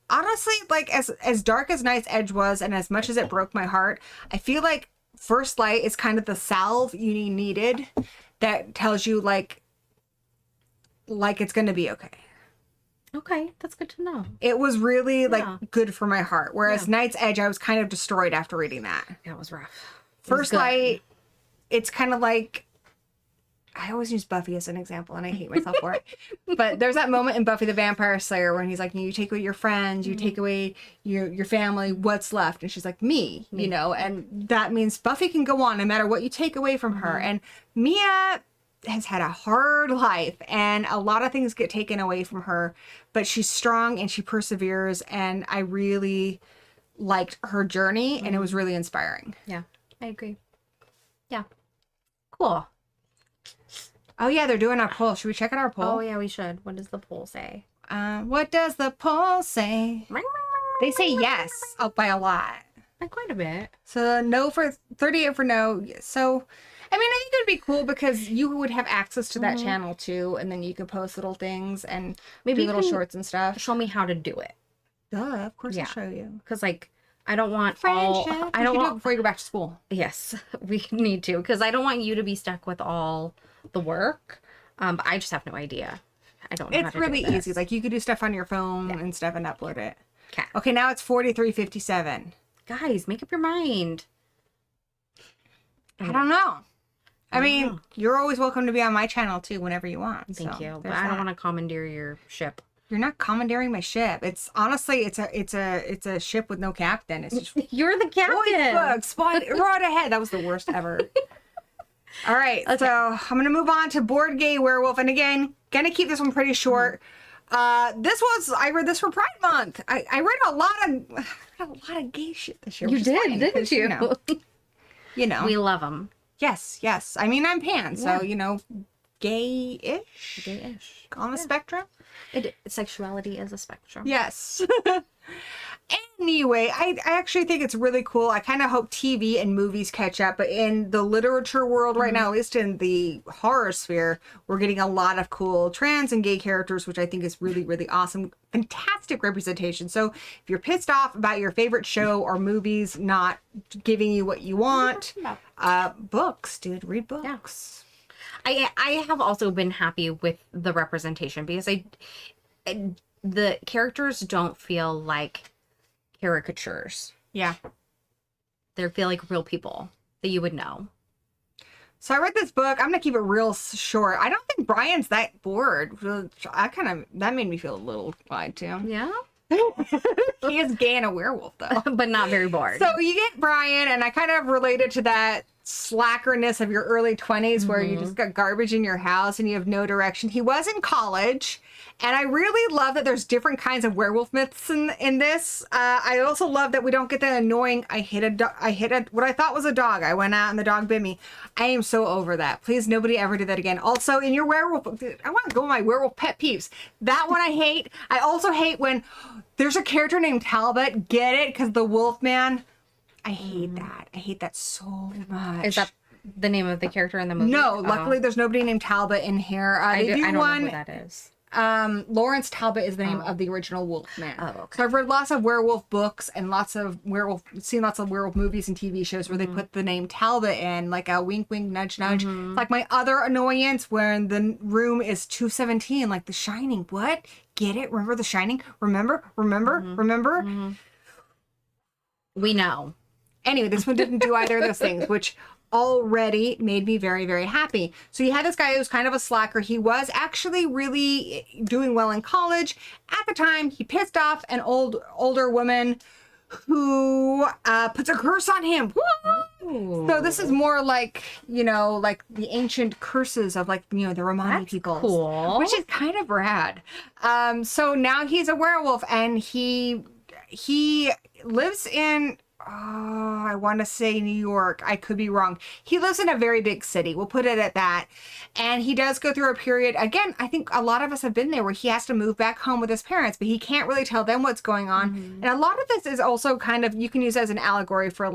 honestly, like as dark as Knight's Edge was and as much as it broke my heart, I feel like First Light is kind of the salve you needed that tells you like it's going to be okay. Okay, that's good to know. It was really like good for my heart. Whereas Knight's Edge, I was kind of destroyed after reading that. Yeah, it was rough. First Light, it's kind of like, I always use Buffy as an example, and I hate myself for it. But there's that moment in Buffy the Vampire Slayer when he's like, you take away your friends, you take away your family, what's left? And she's like, me, and that means Buffy can go on no matter what you take away from her. And Mia has had a hard life, and a lot of things get taken away from her, but she's strong and she perseveres, and I really liked her journey, and it was really inspiring. Yeah, I agree. Yeah. Cool. Oh, yeah, they're doing our poll. Should we check out our poll? Oh, yeah, we should. What does the poll say? What does the poll say? They say yes by a lot. By quite a bit. So no for 38 for no. So, I mean, I think it would be cool because you would have access to that channel too, and then you could post little things and maybe little shorts and stuff. Show me how to do it. Duh, of course I'll show you. Because, like, I don't want friendship. I don't want do it before you go back to school. Yes, we need to, because I don't want you to be stuck with all the work. I just have no idea I don't know how It's to really do easy. this. Like you could do stuff on your phone and stuff and upload it. Okay. Okay, now it's 43:57. Guys, make up your mind. I don't know. I mean, know. you're always welcome to be on my channel too whenever you want. Thank so you. But there's I don't that. want to commandeer your ship. You're not commandeering my ship. It's honestly, it's a ship with no captain. It's just You're the captain. books, right ahead. That was the worst ever. All right, so I'm gonna move on to Board Gay Werewolf, and again, gonna keep this one pretty short. I read this for Pride Month. I read a lot of gay shit this year. You which is did, fine, didn't 'cause, you? You know. We love them. Yes. I mean, I'm pan, so gay-ish Gay-ish. on the spectrum. Sexuality is a spectrum. Yes. Anyway, I actually think it's really cool. I kind of hope TV and movies catch up, but in the literature world right now, at least in the horror sphere, we're getting a lot of cool trans and gay characters, which I think is really, really awesome. Fantastic representation. So if you're pissed off about your favorite show or movies not giving you what you want, books, dude, read books. I have also been happy with the representation because the characters don't feel like caricatures. Yeah. They feel like real people that you would know. So I read this book. I'm gonna keep it real short. I don't think Brian's that bored. That made me feel a little lied to. Yeah. He is gay and a werewolf though. But not very bored. So you get Brian, and I kind of related to that slackerness of your early 20s where you just got garbage in your house and you have no direction. He was in college, and I really love that there's different kinds of werewolf myths in this. I also love that we don't get the annoying, I hit what I thought was a dog. I went out and the dog bit me. I am so over that. Please, nobody ever do that again. Also, in your werewolf book, I want to go with my werewolf pet peeves. That one I hate. I also hate when there's a character named Talbot. Get it? Because the wolf man. I hate that. I hate that so much. Is that the name of the character in the movie? No, luckily there's nobody named Talbot in here. I don't know who that is. Lawrence Talbot is the name of the original Wolfman. Oh, okay. So I've read lots of werewolf books and seen lots of werewolf movies and TV shows where they put the name Talbot in, like a wink, wink, nudge, nudge. It's like my other annoyance when the room is 217, like The Shining. What? Get it? Remember The Shining? Remember? We know. Anyway, this one didn't do either of those things, which already made me very, very happy. So you had this guy who was kind of a slacker. He was actually really doing well in college. At the time, he pissed off an older woman who puts a curse on him. Ooh. So this is more like, like the ancient curses of the Romani people. Cool. Which is kind of rad. So now he's a werewolf, and he lives in, I want to say New York. I could be wrong. He lives in a very big city. We'll put it at that. And he does go through a period, again, I think a lot of us have been there, where he has to move back home with his parents, but he can't really tell them what's going on. And a lot of this is also kind of, you can use as an allegory for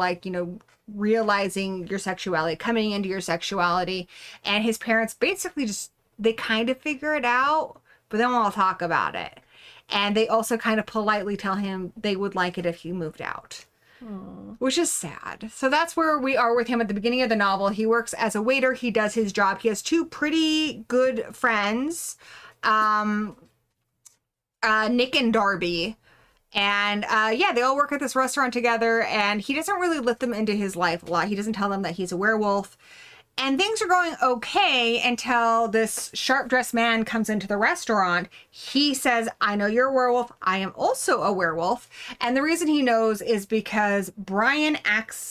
realizing your sexuality, coming into your sexuality. And his parents basically they kind of figure it out, but they won't talk about it. And they also kind of politely tell him they would like it if he moved out. Which is sad. So that's where we are with him at the beginning of the novel. He works as a waiter. He does his job. He has two pretty good friends, Nick and Darby. And they all work at this restaurant together, and he doesn't really let them into his life a lot. He doesn't tell them that he's a werewolf. And things are going okay until this sharp-dressed man comes into the restaurant. He says, I know you're a werewolf. I am also a werewolf. And the reason he knows is because Brian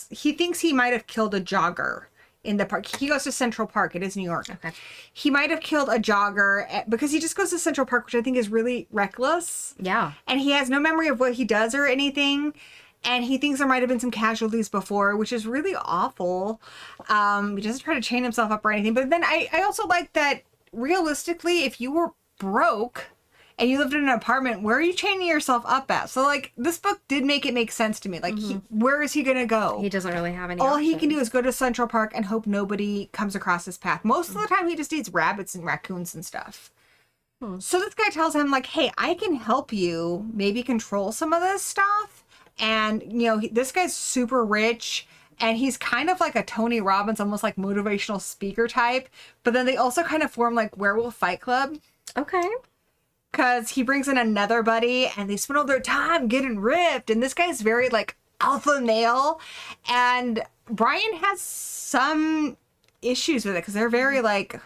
he thinks he might have killed a jogger in the park. He goes to Central Park. It is New York. Okay. He might have killed a jogger because he just goes to Central Park, which I think is really reckless. Yeah. And he has no memory of what he does or anything. And he thinks there might have been some casualties before, which is really awful. He doesn't try to chain himself up or anything. But then I also like that, realistically, if you were broke and you lived in an apartment, where are you chaining yourself up at? So, this book did make sense to me. Where is he going to go? He doesn't really have any All options. he can do is go to Central Park and hope nobody comes across his path. Most of the time, he just eats rabbits and raccoons and stuff. So this guy tells him, hey, I can help you maybe control some of this stuff. And, this guy's super rich, and he's kind of like a Tony Robbins, almost motivational speaker type. But then they also kind of form Werewolf Fight Club. Okay. because he brings in another buddy and they spend all their time getting ripped. And this guy's very like alpha male. And Brian has some issues with it because they're very like,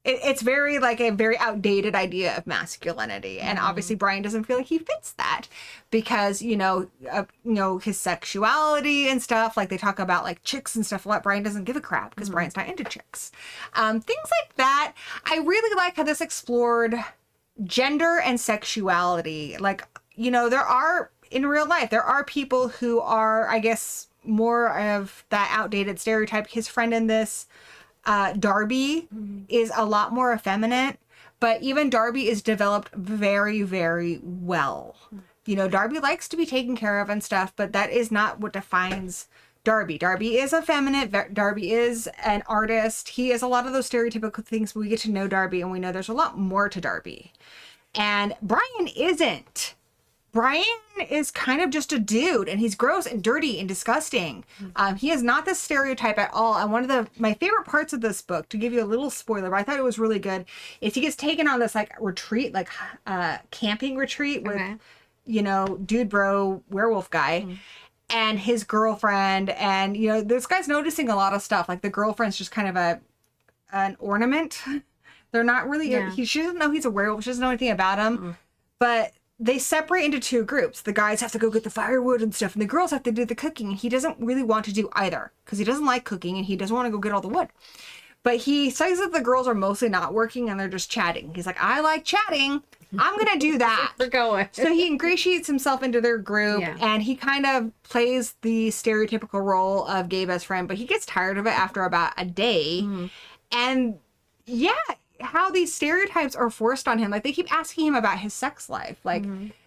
it's very like a very outdated idea of masculinity. And obviously Brian doesn't feel like he fits that because, his sexuality and stuff, like they talk about like chicks and stuff a lot. Brian doesn't give a crap because Brian's not into chicks. Things like that. I really like how this explored gender and sexuality. Like, there are, in real life, there are people who are, I guess, more of that outdated stereotype. His friend in this, Darby, is a lot more effeminate, but even Darby is developed very, very well. Darby likes to be taken care of and stuff, but that is not what defines Darby. Darby is effeminate. Darby is an artist. He is a lot of those stereotypical things, but we get to know Darby and we know there's a lot more to Darby. And Brian isn't. Brian is kind of just a dude, and he's gross and dirty and disgusting. He is not this stereotype at all. And one of my favorite parts of this book, to give you a little spoiler, but I thought it was really good, is he gets taken on this like retreat, like camping retreat with, dude bro werewolf guy and his girlfriend. And, this guy's noticing a lot of stuff. Like the girlfriend's just kind of an ornament. They're not really, she doesn't know he's a werewolf. She doesn't know anything about him. But they separate into two groups. The guys have to go get the firewood and stuff, and the girls have to do the cooking. And he doesn't really want to do either because he doesn't like cooking and he doesn't want to go get all the wood. But he says that the girls are mostly not working and they're just chatting. He's like, I like chatting. I'm going to do that. We're going. So he ingratiates himself into their group and he kind of plays the stereotypical role of gay best friend, but he gets tired of it after about a day. And how these stereotypes are forced on him. Like they keep asking him about his sex life. Like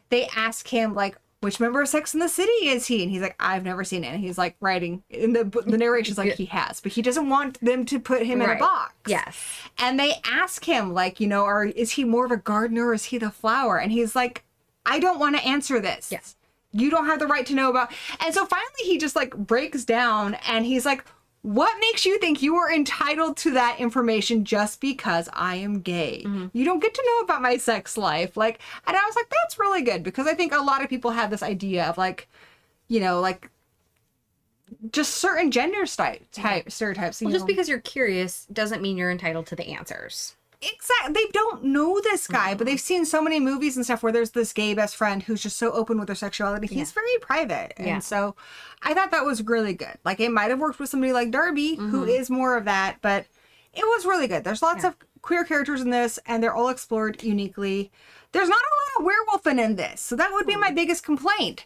they ask him like, which member of Sex in the City is he? And he's like, I've never seen it. And he's like writing in the narration's like he has, but he doesn't want them to put him in a box. Yes. And they ask him like, is he more of a gardener or is he the flower? And he's like, I don't want to answer this. Yes. You don't have the right to know about. And so finally he just like breaks down and he's like, what makes you think you are entitled to that information just because I am gay? You don't get to know about my sex life. Like, and I was like, that's really good because I think a lot of people have this idea of like, like just certain gender stereotypes. Well, just because you're curious doesn't mean you're entitled to the answers. Exactly. They don't know this guy, but they've seen so many movies and stuff where there's this gay best friend who's just so open with their sexuality. He's very private. And so I thought that was really good. Like it might have worked with somebody like Darby, who is more of that, but it was really good. There's lots of queer characters in this and they're all explored uniquely. There's not a lot of werewolfing in this. So that would be my biggest complaint.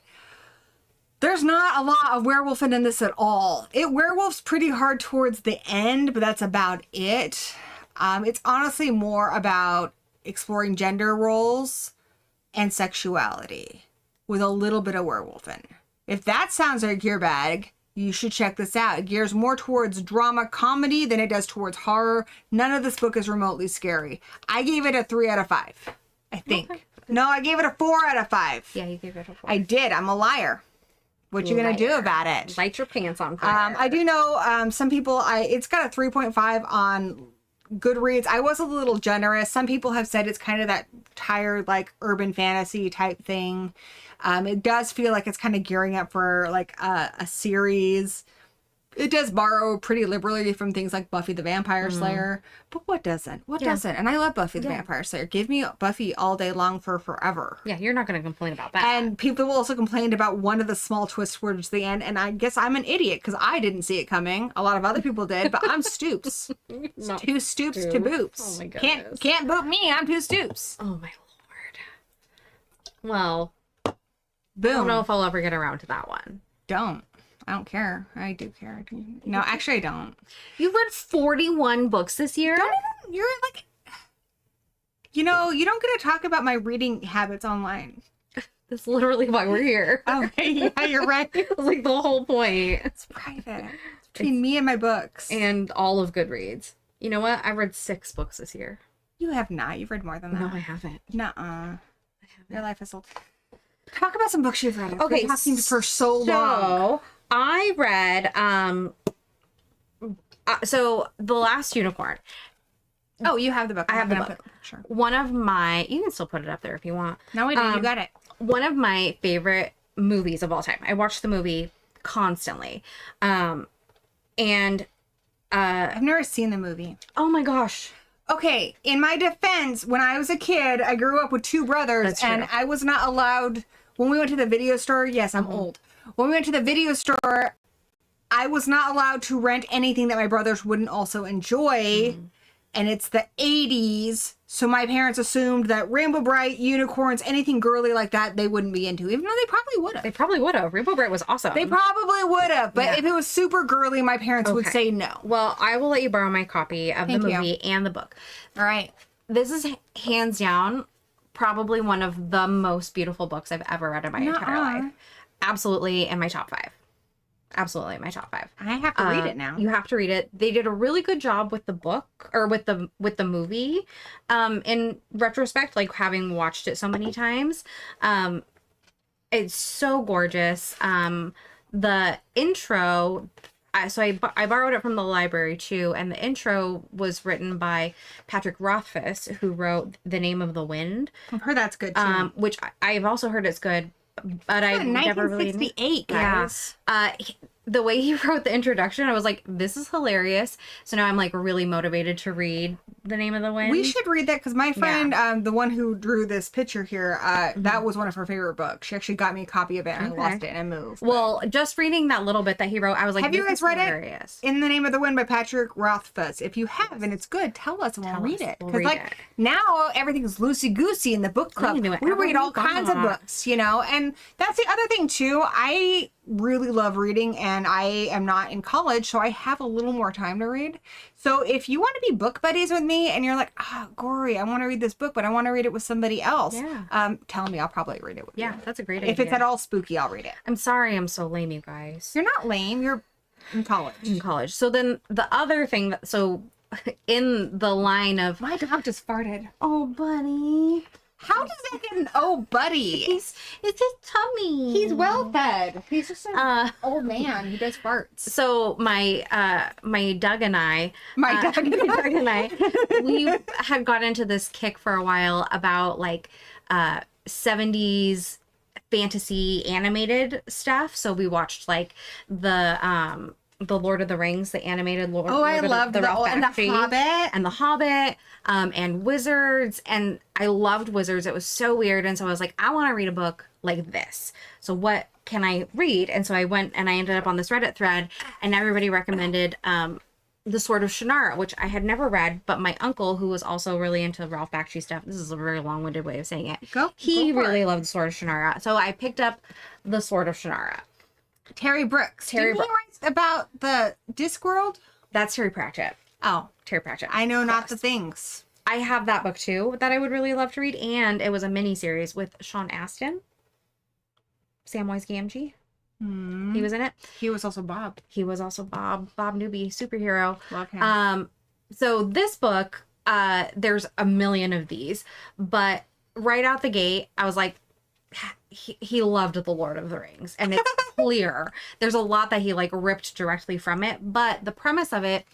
There's not a lot of werewolfing in this at all. It werewolves pretty hard towards the end, but that's about it. It's honestly more about exploring gender roles and sexuality with a little bit of werewolfing. If that sounds like your bag, you should check this out. It gears more towards drama comedy than it does towards horror. None of this book is remotely scary. I gave it a 3 out of 5, I think. Okay. No, I gave it a 4 out of 5. Yeah, you gave it a 4. I did. I'm a liar. What you gonna do about it? Light your pants on fire. I do know some people, it's got a 3.5 on Goodreads. I was a little generous. Some people have said it's kind of that tired, like urban fantasy type thing. It does feel like it's kind of gearing up for like a series. It does borrow pretty liberally from things like Buffy the Vampire Slayer. But what doesn't? What doesn't? And I love Buffy the Vampire Slayer. Give me Buffy all day long for forever. Yeah, you're not going to complain about that. And people also complained about one of the small twists towards the end. And I guess I'm an idiot because I didn't see it coming. A lot of other people did, but I'm Stoops. Two Stoops to Boops. Oh my goodness. Can't boot me. I'm two Stoops. Oh my lord. Well, boom. I don't know if I'll ever get around to that one. Don't. I don't care. I do care. No, actually, I don't. You read 41 books this year? You're like, you don't get to talk about my reading habits online. That's literally why we're here. Okay, yeah, you're right. It's like the whole point. It's private. It's between me and my books. And all of Goodreads. You know what? I read 6 books this year. You have not. You've read more than that. No, I haven't. Nuh-uh. Your life is old. Talk about some books you've read. Okay, been talking for so long. I read, so The Last Unicorn. Oh, you have the book. I have the I'm book. gonna Sure. One of my, you can still put it up there if you want. No, we didn't. You got it. One of my favorite movies of all time. I watch the movie constantly. And I've never seen the movie. oh my gosh. Okay, in my defense, when I was a kid, I grew up with two brothers, That's true. and I was not allowed. When we went to the video store, yes, I'm old. When we went to the video store, I was not allowed to rent anything that my brothers wouldn't also enjoy. And it's the 80s, so my parents assumed that Rainbow Bright, unicorns, anything girly like that, they wouldn't be into, even though they probably would have. They probably would have. Rainbow Bright was awesome. They probably would have, but Yeah. if it was super girly, my parents would say no. Well, I will let you borrow my copy of Thank the you. movie and the book. All right. This is hands down probably one of the most beautiful books I've ever read in my entire life. Absolutely in my top 5. Absolutely in my top 5. I have to read it now. You have to read it. They did a really good job with the book or with the movie. In retrospect, like having watched it so many times, it's so gorgeous. The intro. I borrowed it from the library too, and the intro was written by Patrick Rothfuss, who wrote The Name of the Wind, I've heard that's good too. which I've also heard it's good, but I've never really. 1968, guys. The way he wrote the introduction, I was like, this is hilarious. So now I'm like really motivated to read The Name of the Wind. We should read that because my friend, the one who drew this picture here, that was one of her favorite books. She actually got me a copy of it and I lost it and I moved. Well, just reading that little bit that he wrote, I was like, have you this guys is read hilarious. it? In the Name of the Wind by Patrick Rothfuss. If you have and it's good, tell us and we'll read it. We'll Because read like it. now everything's loosey goosey in the book club. can do it We ever read all we want. kinds of books, you know. And that's the other thing too. I really love reading and I am not in college, so I have a little more time to read. So if you want to be book buddies with me and you're like, Gory, I want to read this book, but I want to read it with somebody else. Yeah. Tell me, I'll probably read it with you. Yeah, that's a great idea. If it's at all spooky, I'll read it. I'm sorry I'm so lame, you guys. You're not lame. You're in college. In college. So then the other thing that, so in the line of, My dog just farted. oh, buddy. How does that get an buddy? It's his tummy. He's well fed. He's just an old man. He does farts. So my Doug and I, My Doug and I. Doug and I, we had got into this kick for a while about like 70s fantasy animated stuff. So we watched like the Lord of the Rings, the animated Lord. Oh, I Lord loved the the Ralph and the Bakshi, Hobbit. and the Hobbit, and Wizards, and I loved Wizards. It was so weird, and so I was like, I want to read a book like this. So what can I read? And so I went and I ended up on this Reddit thread, and everybody recommended The Sword of Shannara, which I had never read, but my uncle, who was also really into Ralph Bakshi stuff, this is a very long-winded way of saying it. He go for really it. loved The Sword of Shannara, so I picked up The Sword of Shannara. Terry Brooks. Terry Didn't he write about the Discworld? That's Terry Pratchett. Oh, Terry Pratchett. I know of not course. the things. I have that book too that I would really love to read, and it was a mini series with Sean Astin, Samwise Gamgee. He was in it. He was also Bob. He was also Bob Newby, superhero. Love him. So this book, there's a million of these, but right out the gate, I was like, he loved The Lord of the Rings, and it's clear. There's a lot that he like ripped directly from it, but the premise of it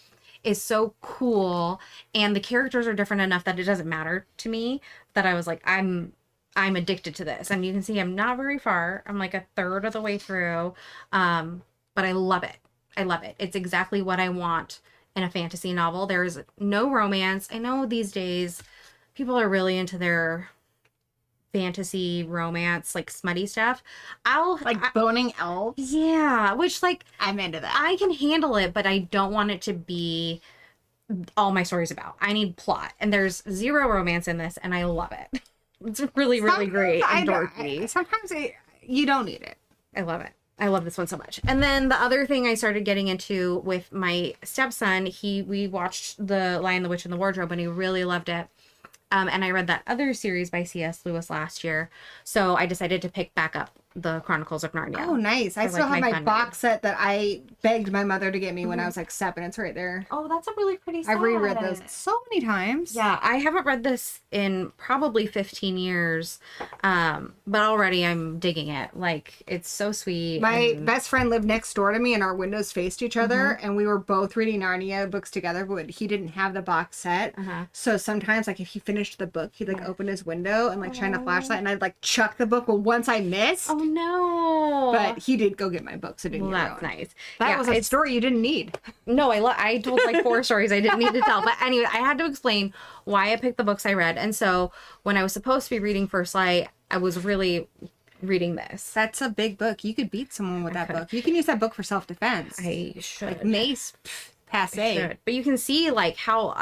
is so cool, and the characters are different enough that it doesn't matter to me, that I was like, I'm addicted to this. And you can see I'm not very far. I'm like a third of the way through, but I love it. I love it. It's exactly what I want in a fantasy novel. There's no romance. I know these days people are really into their fantasy romance, like smutty stuff. Boning elves. Yeah, which like I'm into that. I can handle it, but I don't want it to be all my story's about. I need plot, and there's zero romance in this, and I love it. It's really great and dorky. Sometimes you don't need it. I love it. I love this one so much. And then the other thing I started getting into with my stepson, we watched The Lion, the Witch, and the Wardrobe, and he really loved it. And I read that other series by C.S. Lewis last year. So I decided to pick back up the Chronicles of Narnia. Oh, nice. I For, still like, have my my fun box set that I begged my mother to get me when I was like 7. It's right there. Oh, that's a really pretty set. I've reread those so many times. Yeah, I haven't read this in probably 15 years, but already I'm digging it. Like, it's so sweet. My best friend lived next door to me and our windows faced each other and we were both reading Narnia books together, but he didn't have the box set. So sometimes, like, if he finished the book, he'd like open his window and like shine a flashlight and I'd like chuck the book once I missed. Oh, no. But he did go get my book, so didn't Well, get that's my own. nice. That was a story you didn't need. No, I told like 4 stories I didn't need to tell. But anyway, I had to explain why I picked the books I read. And so when I was supposed to be reading First Light, I was really reading this. That's a big book. You could beat someone with that book. You can use that book for self-defense. I should. Like Mace, passe. But you can see like how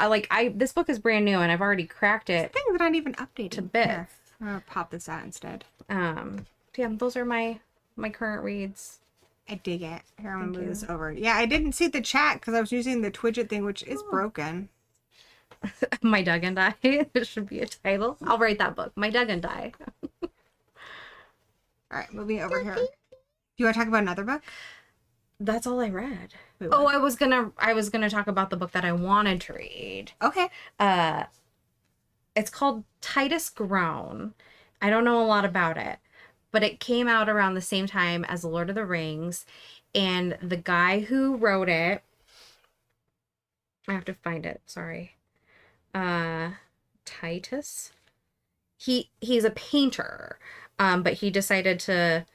this book is brand new and I've already cracked it Things are not even updated. to bits. Here, I'm gonna pop this out instead. Yeah, those are my current reads. I dig it. Here, I'm gonna move this over. Yeah, I didn't see the chat because I was using the Twidget thing, which is broken. My Dug and Die. It should be a title. I'll write that book. My Dug and Die. All right, moving over here. Do you want to talk about another book? That's all I read. Wait, Oh, what? I was gonna talk about the book that I wanted to read. Okay. It's called Titus Grown. I don't know a lot about it, but it came out around the same time as The Lord of the Rings, and the guy who wrote it, I have to find it, sorry. Titus. He's a painter, but he decided to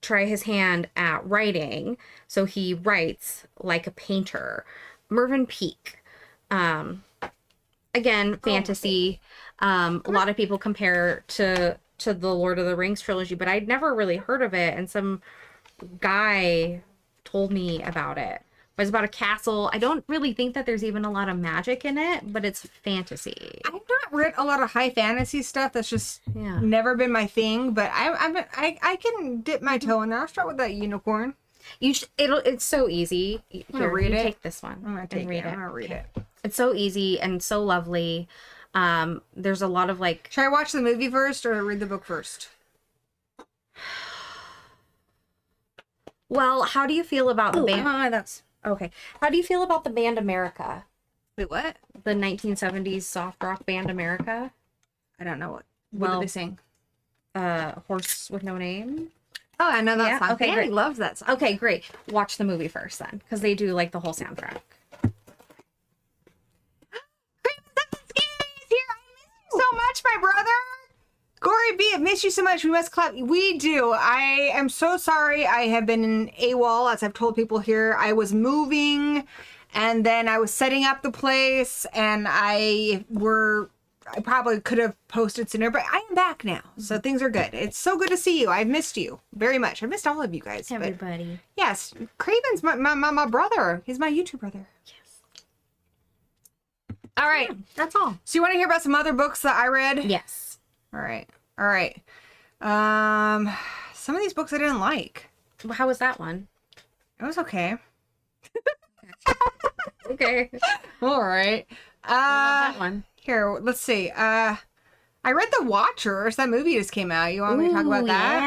try his hand at writing, so he writes like a painter. Mervyn Peake. Again, fantasy. A lot of people compare to the Lord of the Rings trilogy, but I'd never really heard of it, and some guy told me about it. It was about a castle. I don't really think that there's even a lot of magic in it, but it's fantasy. I've not read a lot of high fantasy stuff. That's just Yeah. never been my thing. But I can dip my toe in there. I'll start with that unicorn. It's so easy. I'm gonna read it. Take this one. I'm gonna take and read it. I'm gonna read it. It's so easy and so lovely. There's a lot of like. Should I watch the movie first or read the book first? Well, how do you feel about the band? That's Okay. How do you feel about the band America? wait. What? The 1970s soft rock band America? I don't know what. What Well, did they sing? Horse with No Name. Oh, I know that Yeah, song. okay, Danny great. loves that song. Okay, great. Watch the movie first then, because they do like the whole soundtrack. So much, my brother. Gory B, I miss you so much. We must clap. We do. I am so sorry. I have been in AWOL, as I've told people here. I was moving, and then I was setting up the place, and I probably could have posted sooner, but I am back now, so things are good. It's so good to see you. I've missed you very much. I missed all of you guys. but Everybody. yes, Craven's my brother. He's my YouTube brother. Yes. All right. That's all. So you want to hear about some other books that I read? Yes. All right. All right. Some of these books I didn't like. Well, how was that one? It was okay. Okay. All right. that one. Here, let's see. I read The Watchers. That movie just came out. You want me to talk about Ooh, that?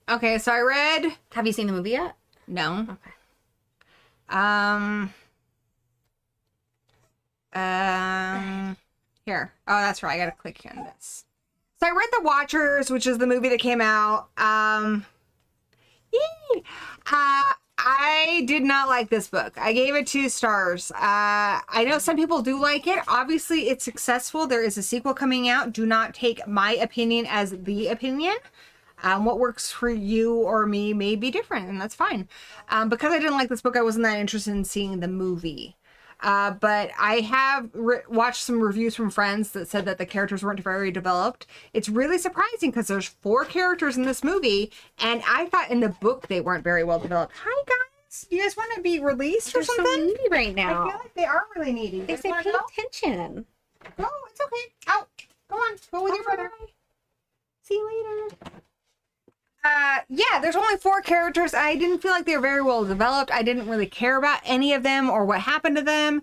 Yeah. Okay, so I read. Have you seen the movie yet? No. Okay. Here. Oh, that's right. I gotta click on this. So I read The Watchers, which is the movie that came out. Yay! I did not like this book. I gave it 2 stars. I know some people do like it. Obviously, it's successful. There is a sequel coming out. Do not take my opinion as the opinion. What works for you or me may be different, and that's fine. Because I didn't like this book, I wasn't that interested in seeing the movie. But I have watched some reviews from friends that said that the characters weren't very developed. It's really surprising because there's 4 characters in this movie, and I thought in the book they weren't very well developed. Hi guys, you guys want to be released or They're so something? needy right I now. feel like they are really needy. They Guys say wanna pay go? attention. Go, it's okay. Out. Go on. Go with your brother. See you later. Yeah, there's only 4 characters. I didn't feel like they were very well developed. I didn't really care about any of them or what happened to them.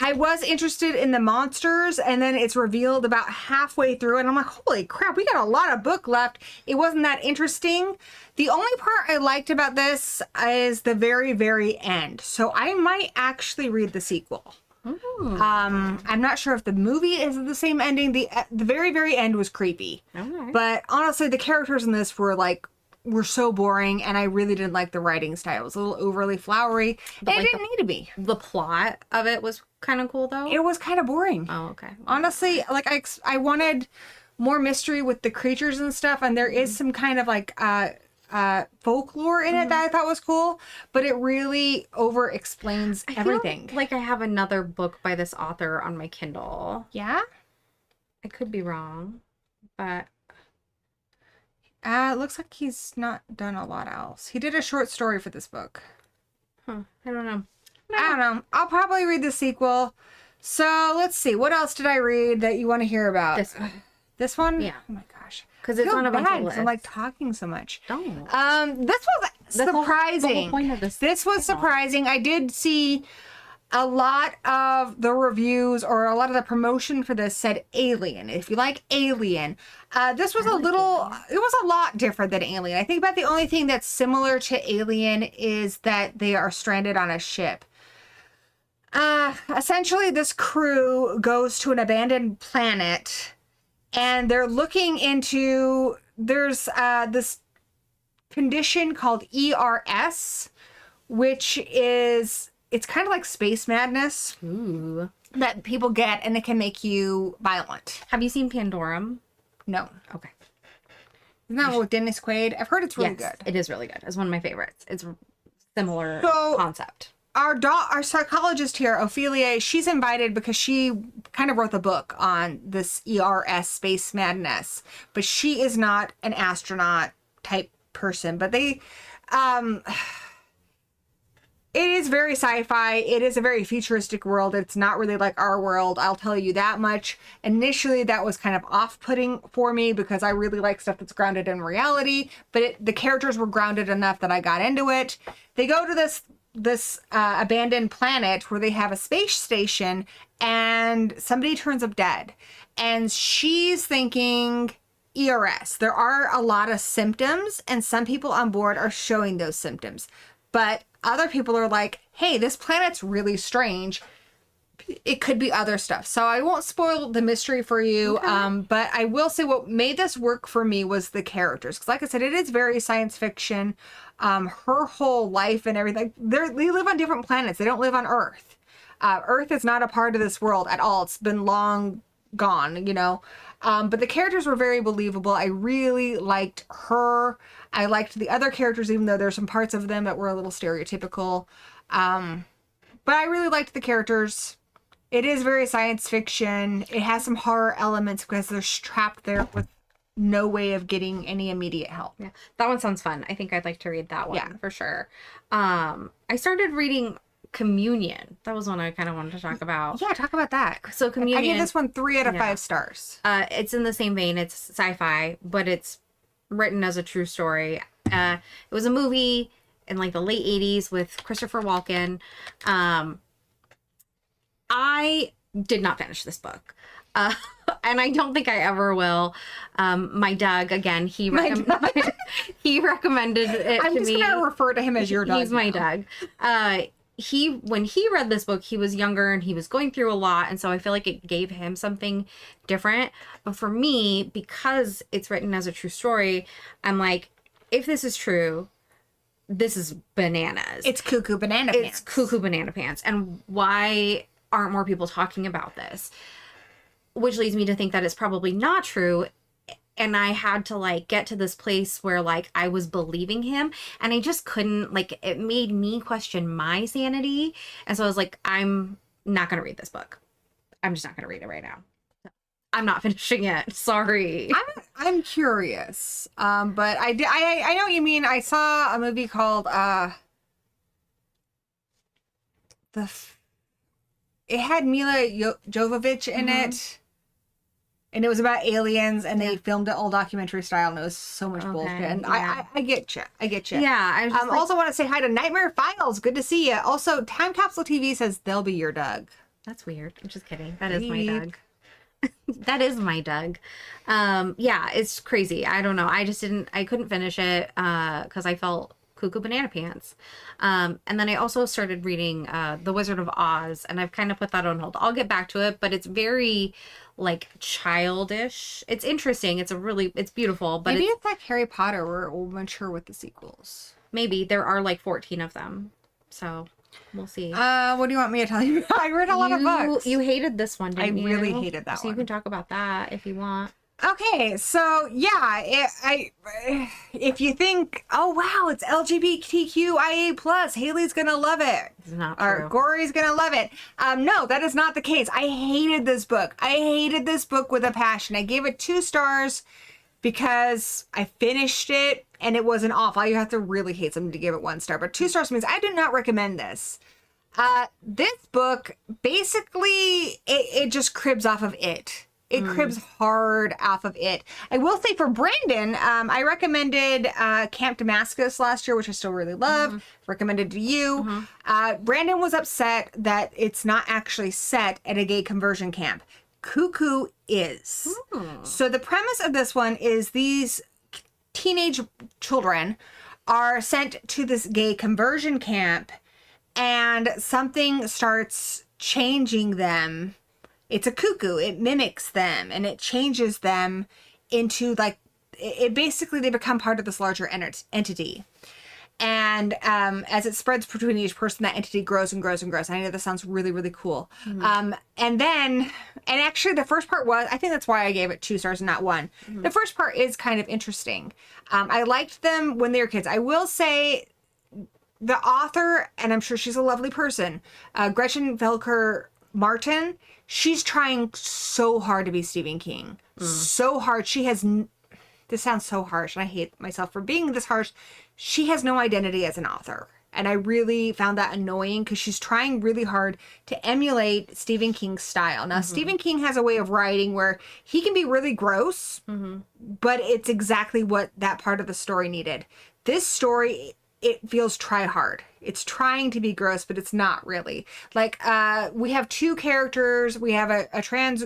I was interested in the monsters, and then it's revealed about halfway through, and I'm like, holy crap, we got a lot of book left. It wasn't that interesting. The only part I liked about this is the very, very end. So I might actually read the sequel. I'm not sure if the movie is the same ending. The very, very end was creepy. Okay. But honestly, the characters in this were so boring, and I really didn't like the writing style. It was a little overly flowery. But and like it didn't need to be. The plot of it was kind of cool, though. It was kind of boring. Oh, okay. Honestly, like I wanted more mystery with the creatures and stuff, and there is some kind of like folklore in it that I thought was cool, but it really over explains everything. Like I have another book by this author on my Kindle. Yeah? I could be wrong, but It looks like he's not done a lot else. He did a short story for this book. I don't know. I don't know. I'll probably read the sequel. So let's see. What else did I read that you want to hear about? This one. This one? Yeah. Oh my gosh. Because it's on a bunch of lists. I'm like talking so much. Don't. This was surprising. The whole point of this was surprising. I did see a lot of the reviews or a lot of the promotion for this said Alien. If you like Alien, this was it was a lot different than Alien. I think about the only thing that's similar to Alien is that they are stranded on a ship. Essentially, this crew goes to an abandoned planet, and they're looking into, there's this condition called ERS, which is, it's kind of like space madness. Ooh. That people get, and it can make you violent. Have you seen Pandorum? No. Okay. Isn't that with Dennis Quaid? I've heard it's really good. It is really good. It's one of my favorites. It's similar concept. Our psychologist here, Ophelia, she's invited because she kind of wrote the book on this ERS, space madness, but she is not an astronaut type person. But they, it is very sci-fi. It is a very futuristic world. It's not really like our world. I'll tell you that much. Initially, that was kind of off-putting for me because I really like stuff that's grounded in reality, but the characters were grounded enough that I got into it. They go to this abandoned planet where they have a space station, and somebody turns up dead, and she's thinking ERS. There are a lot of symptoms, and some people on board are showing those symptoms, but other people are like, hey, this planet's really strange. It could be other stuff. So I won't spoil the mystery for you. Okay. But I will say what made this work for me was the characters. Because like I said, it is very science fiction. Her whole life and everything, they live on different planets. They don't live on Earth. Earth is not a part of this world at all. It's been long gone, you know. But the characters were very believable. I really liked her. I liked the other characters, even though there's some parts of them that were a little stereotypical. But I really liked the characters. It is very science fiction. It has some horror elements because they're trapped there with no way of getting any immediate help. Yeah, that one sounds fun. I think I'd like to read that one for sure. I started reading Communion. That was one I kind of wanted to talk about. Yeah, talk about that. So Communion. I gave this one 3 out of 5 stars. It's in the same vein. It's sci-fi, but it's written as a true story. It was a movie in like the late 80s with Christopher Walken. I did not finish this book. And I don't think I ever will. My Doug, again, he recommended it I'm to just me. going to refer to him as your Doug. He's my Doug. When he read this book, he was younger and he was going through a lot. And so I feel like it gave him something different. But for me, because it's written as a true story, I'm like, if this is true, this is bananas. It's cuckoo banana pants. It's cuckoo banana pants. And why aren't more people talking about this? Which leads me to think that it's probably not true. And I had to like get to this place where like I was believing him, and I just couldn't, like, it made me question my sanity. And so I was like, I'm not going to read this book. I'm just not going to read it right now. I'm not finishing it. Sorry. I'm curious. But I know what you mean. I saw a movie called it had Mila Jovovich in it, and it was about aliens, and they filmed it all documentary style, and it was so much bullshit. And I get you. I get you. Yeah. I also want to say hi to Nightmare Files. Good to see you. Also, Time Capsule TV says they'll be your Doug. That's weird. I'm just kidding. That is my Doug. That is my Doug. Yeah, it's crazy. I don't know. I couldn't finish it because I felt cuckoo banana pants. And then I also started reading The Wizard of Oz, and I've kind of put that on hold. I'll get back to it, but it's very like childish. It's interesting. It's beautiful, but maybe it's like Harry Potter where we'll mature with the sequels. Maybe there are like 14 of them. So we'll see. What do you want me to tell you? I read a lot of books. You hated this one, didn't you? I really hated that one. So you can talk about that if you want. Okay, so yeah, if you think, oh wow, it's LGBTQIA plus, Haley's gonna love it. It's not true. Or Gory's gonna love it. No, that is not the case. I hated this book. I hated this book with a passion. I gave it 2 stars because I finished it and it wasn't awful. You have to really hate something to give it 1 star, but 2 stars means I do not recommend this. This book, basically, it just cribs off of it. It cribs hard off of it. I will say for Brandon, I recommended Camp Damascus last year, which I still really love. Recommended to you. Brandon was upset that it's not actually set at a gay conversion camp. Cuckoo is. So the premise of this one is these teenage children are sent to this gay conversion camp, and something starts changing them. It's a cuckoo. It mimics them and it changes them into like, it basically, they become part of this larger entity. And as it spreads between each person, that entity grows and grows and grows. I know that sounds really, really cool. And actually the first part was, I think that's why I gave it 2 stars and not 1. The first part is kind of interesting. I liked them when they were kids. I will say the author, and I'm sure she's a lovely person, Gretchen Velkwood Martin, she's trying so hard to be Stephen King. So hard. She has, this sounds so harsh, and I hate myself for being this harsh. She has no identity as an author. And I really found that annoying because she's trying really hard to emulate Stephen King's style. Now, Stephen King has a way of writing where he can be really gross, but it's exactly what that part of the story needed. This story, it feels try hard. It's trying to be gross, but it's not really. Like, we have 2 characters. We have a trans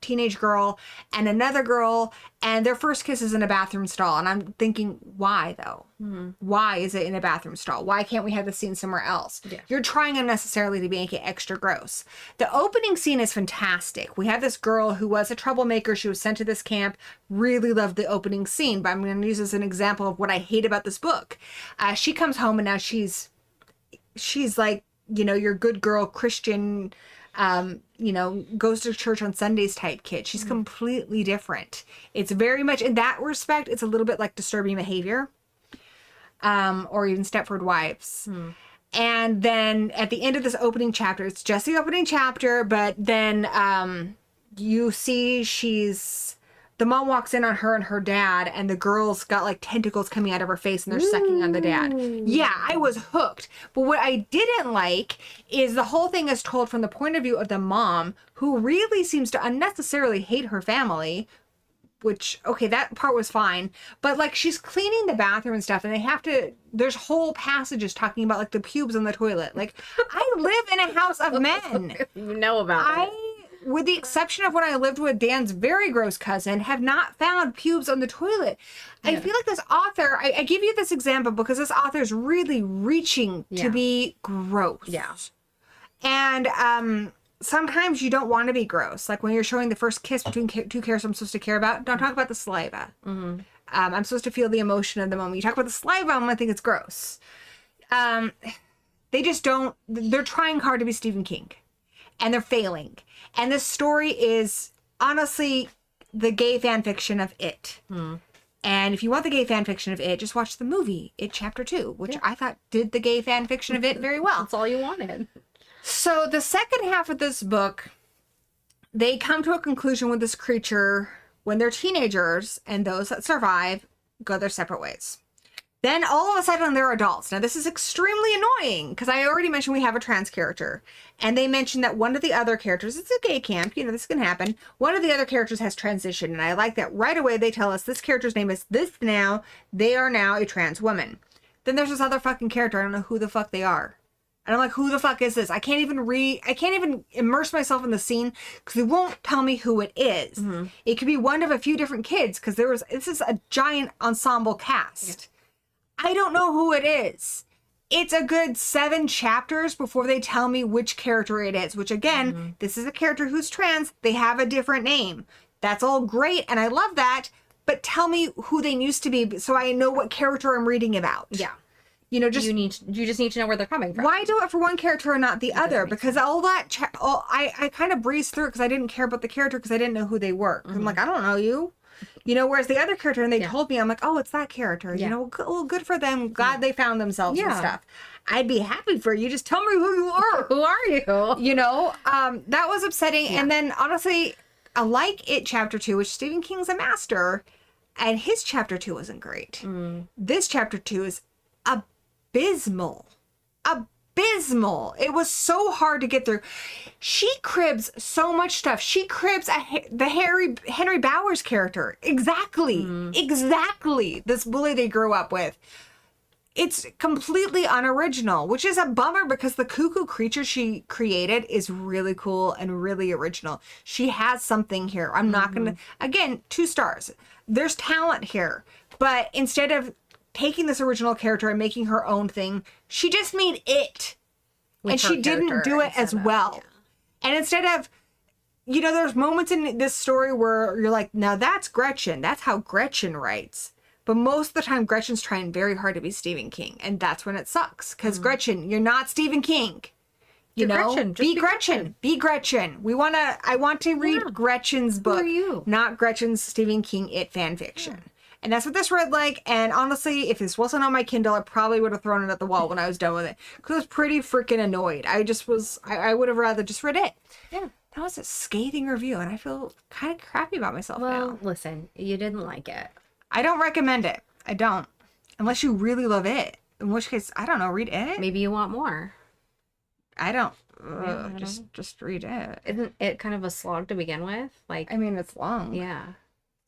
teenage girl and another girl, and their first kiss is in a bathroom stall. And I'm thinking, why though? Why is it in a bathroom stall? Why can't we have the scene somewhere else? Yeah. You're trying unnecessarily to make it extra gross. The opening scene is fantastic. We have this girl who was a troublemaker. She was sent to this camp. Really loved the opening scene, but I'm going to use this as an example of what I hate about this book. She comes home and now she's like, you know, your good girl Christian, you know, goes to church on Sundays type kid. She's completely different. It's very much, in that respect, it's a little bit like Disturbing Behavior, or even Stepford Wives. And then at the end of this opening chapter, it's just the opening chapter, but then you see the mom walks in on her and her dad, and the girl's got like tentacles coming out of her face and they're sucking on the dad. Yeah, I was hooked. But what I didn't like is the whole thing is told from the point of view of the mom, who really seems to unnecessarily hate her family, which, okay, that part was fine. But like, she's cleaning the bathroom and stuff, and there's whole passages talking about like the pubes on the toilet. Like, I live in a house of men. You know about it. With the exception of when I lived with Dan's very gross cousin, have not found pubes on the toilet. Yeah. I feel like this author, I give you this example because this author is really reaching to be gross. Yeah. And sometimes you don't want to be gross. Like when you're showing the first kiss between 2 characters I'm supposed to care about, don't talk about the saliva. I'm supposed to feel the emotion of the moment. You talk about the saliva, I'm going to think it's gross. They just don't, they're trying hard to be Stephen King. And they're failing. And this story is honestly the gay fan fiction of It. And if you want the gay fan fiction of It, just watch the movie It Chapter 2, which I thought did the gay fan fiction of It very well. That's all you wanted. So the second half of this book, they come to a conclusion with this creature when they're teenagers, and those that survive go their separate ways. Then all of a sudden they're adults. Now this is extremely annoying because I already mentioned we have a trans character, and they mentioned that one of the other characters, it's a gay camp, you know, this can happen. One of the other characters has transitioned, and I like that right away they tell us this character's name is this now. They are now a trans woman. Then there's this other fucking character. I don't know who the fuck they are. And I'm like, who the fuck is this? I can't even immerse myself in the scene because it won't tell me who it is. It could be one of a few different kids because this is a giant ensemble cast. I don't know who it is. It's a good 7 chapters before they tell me which character it is, which again, this is a character who's trans. They have a different name. That's all great. And I love that. But tell me who they used to be so I know what character I'm reading about. Yeah. You know, just you just need to know where they're coming from. why do it for one character and not the other? Because all that I kind of breezed through it because I didn't care about the character because I didn't know who they were. I'm like, I don't know you. You know, whereas the other character, and they told me, I'm like, oh, it's that character. You know, well, good for them. Glad they found themselves and stuff. I'd be happy for you. Just tell me who you are. Who are you? You know, that was upsetting. And then honestly, I like It Chapter 2, which Stephen King's a master, and his Chapter 2 wasn't great. This Chapter 2 is abysmal. Abysmal. It was so hard to get through. She cribs so much stuff. She cribs the Henry Bowers character. Exactly. This bully they grew up with. It's completely unoriginal, which is a bummer because the cuckoo creature she created is really cool and really original. She has something here. I'm not going to, again, 2 stars. There's talent here, but instead of taking this original character and making her own thing, she just made it. And she didn't do it as well. And instead of, you know, there's moments in this story where you're like, now that's Gretchen. That's how Gretchen writes. But most of the time, Gretchen's trying very hard to be Stephen King. And that's when it sucks. Because Gretchen, you're not Stephen King. You know? Gretchen. Be Gretchen. Be Gretchen. I want to read Gretchen's book. Who are you? Not Gretchen's Stephen King It fan fiction. And that's what this read like. And honestly, if this wasn't on my Kindle, I probably would have thrown it at the wall when I was done with it. Because I was pretty freaking annoyed. I would have rather just read it. Yeah. That was a scathing review. And I feel kind of crappy about myself now. Well, listen, you didn't like it. I don't recommend it. I don't. Unless you really love it. In which case, I don't know, read it. Maybe you want more. I don't. I don't Just read it. Isn't it kind of a slog to begin with? Like, I mean, it's long. yeah.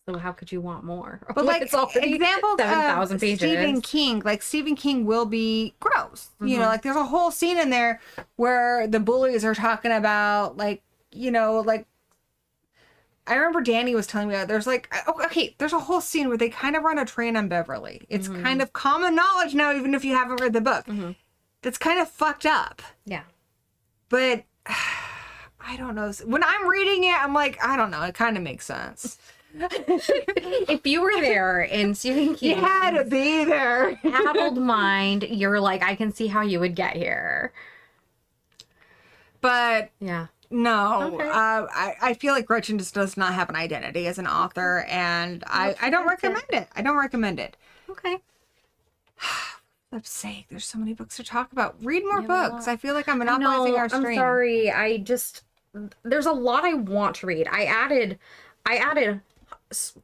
So how could you want more? But like it's already examples 7,000 of pages. Stephen King, like Stephen King will be gross. You know, like there's a whole scene in there where the bullies are talking about like, you know, like I remember Danny was telling me there's like, okay, there's a whole scene where they kind of run a train on Beverly. It's kind of common knowledge now, even if you haven't read the book. That's kind of fucked up. Yeah. But I don't know. When I'm reading it, I'm like, I don't know. It kind of makes sense. If you were there in Stephen King, You had to be there. addled mind, you're like, I can see how you would get here. But Yeah. no, Okay. I feel like Gretchen just does not have an identity as an author, and I don't recommend it. I don't recommend it. Okay. Let's say there's so many books to talk about. Read more Yeah, books. I feel like I'm monopolizing No, our stream. I'm sorry. There's a lot I want to read. I added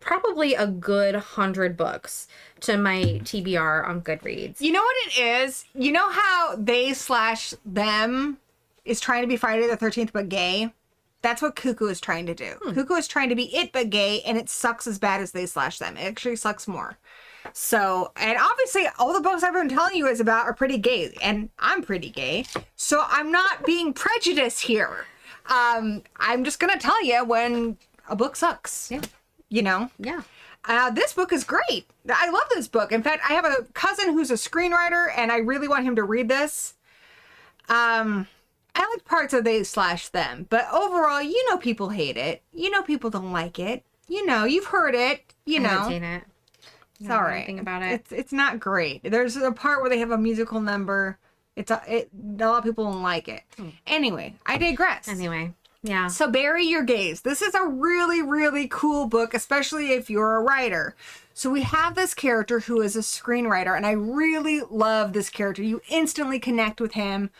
probably a good 100 books to my TBR on Goodreads. You know what it is? You know how they/them is trying to be Friday the 13th but gay? That's what Cuckoo is trying to do. Cuckoo is trying to be it but gay, and it sucks as bad as they/them. It actually sucks more. So, and obviously all the books I've been telling you is about are pretty gay, and I'm pretty gay. So I'm not being prejudiced here. I'm just going to tell you when a book sucks. Yeah. You know? Yeah. This book is great. I love this book. In fact, I have a cousin who's a screenwriter, and I really want him to read this. I like parts of they/them, but overall, you know, people hate it. You know, people don't like it. You know, you've heard it. You I know, haven't seen it. it's all right. Anything about it? It's not great. There's a part where they have a musical number. A lot of people don't like it. Anyway, I digress. Anyway, yeah. So bury your gaze. This is a really, really cool book, especially if you're a writer. So we have this character who is a screenwriter, and I really love this character. You instantly connect with him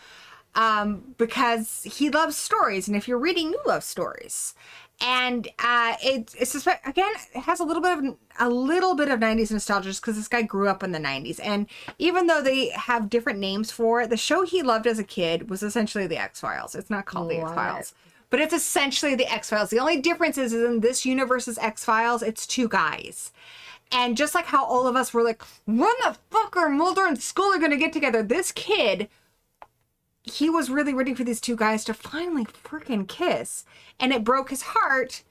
because he loves stories, and if you're reading, you love stories. And it's just, again, it has a little bit of 90s nostalgia just because this guy grew up in the 90s. And even though they have different names for it, the show he loved as a kid was essentially the X-Files. It's not called the X-Files, but it's essentially the X-Files. The only difference is in this universe's X-Files, it's 2 guys. And just like how all of us were like, when the fuck are Mulder and Scully going to get together? This kid he was really rooting for these two guys to finally freaking kiss. And it broke his heart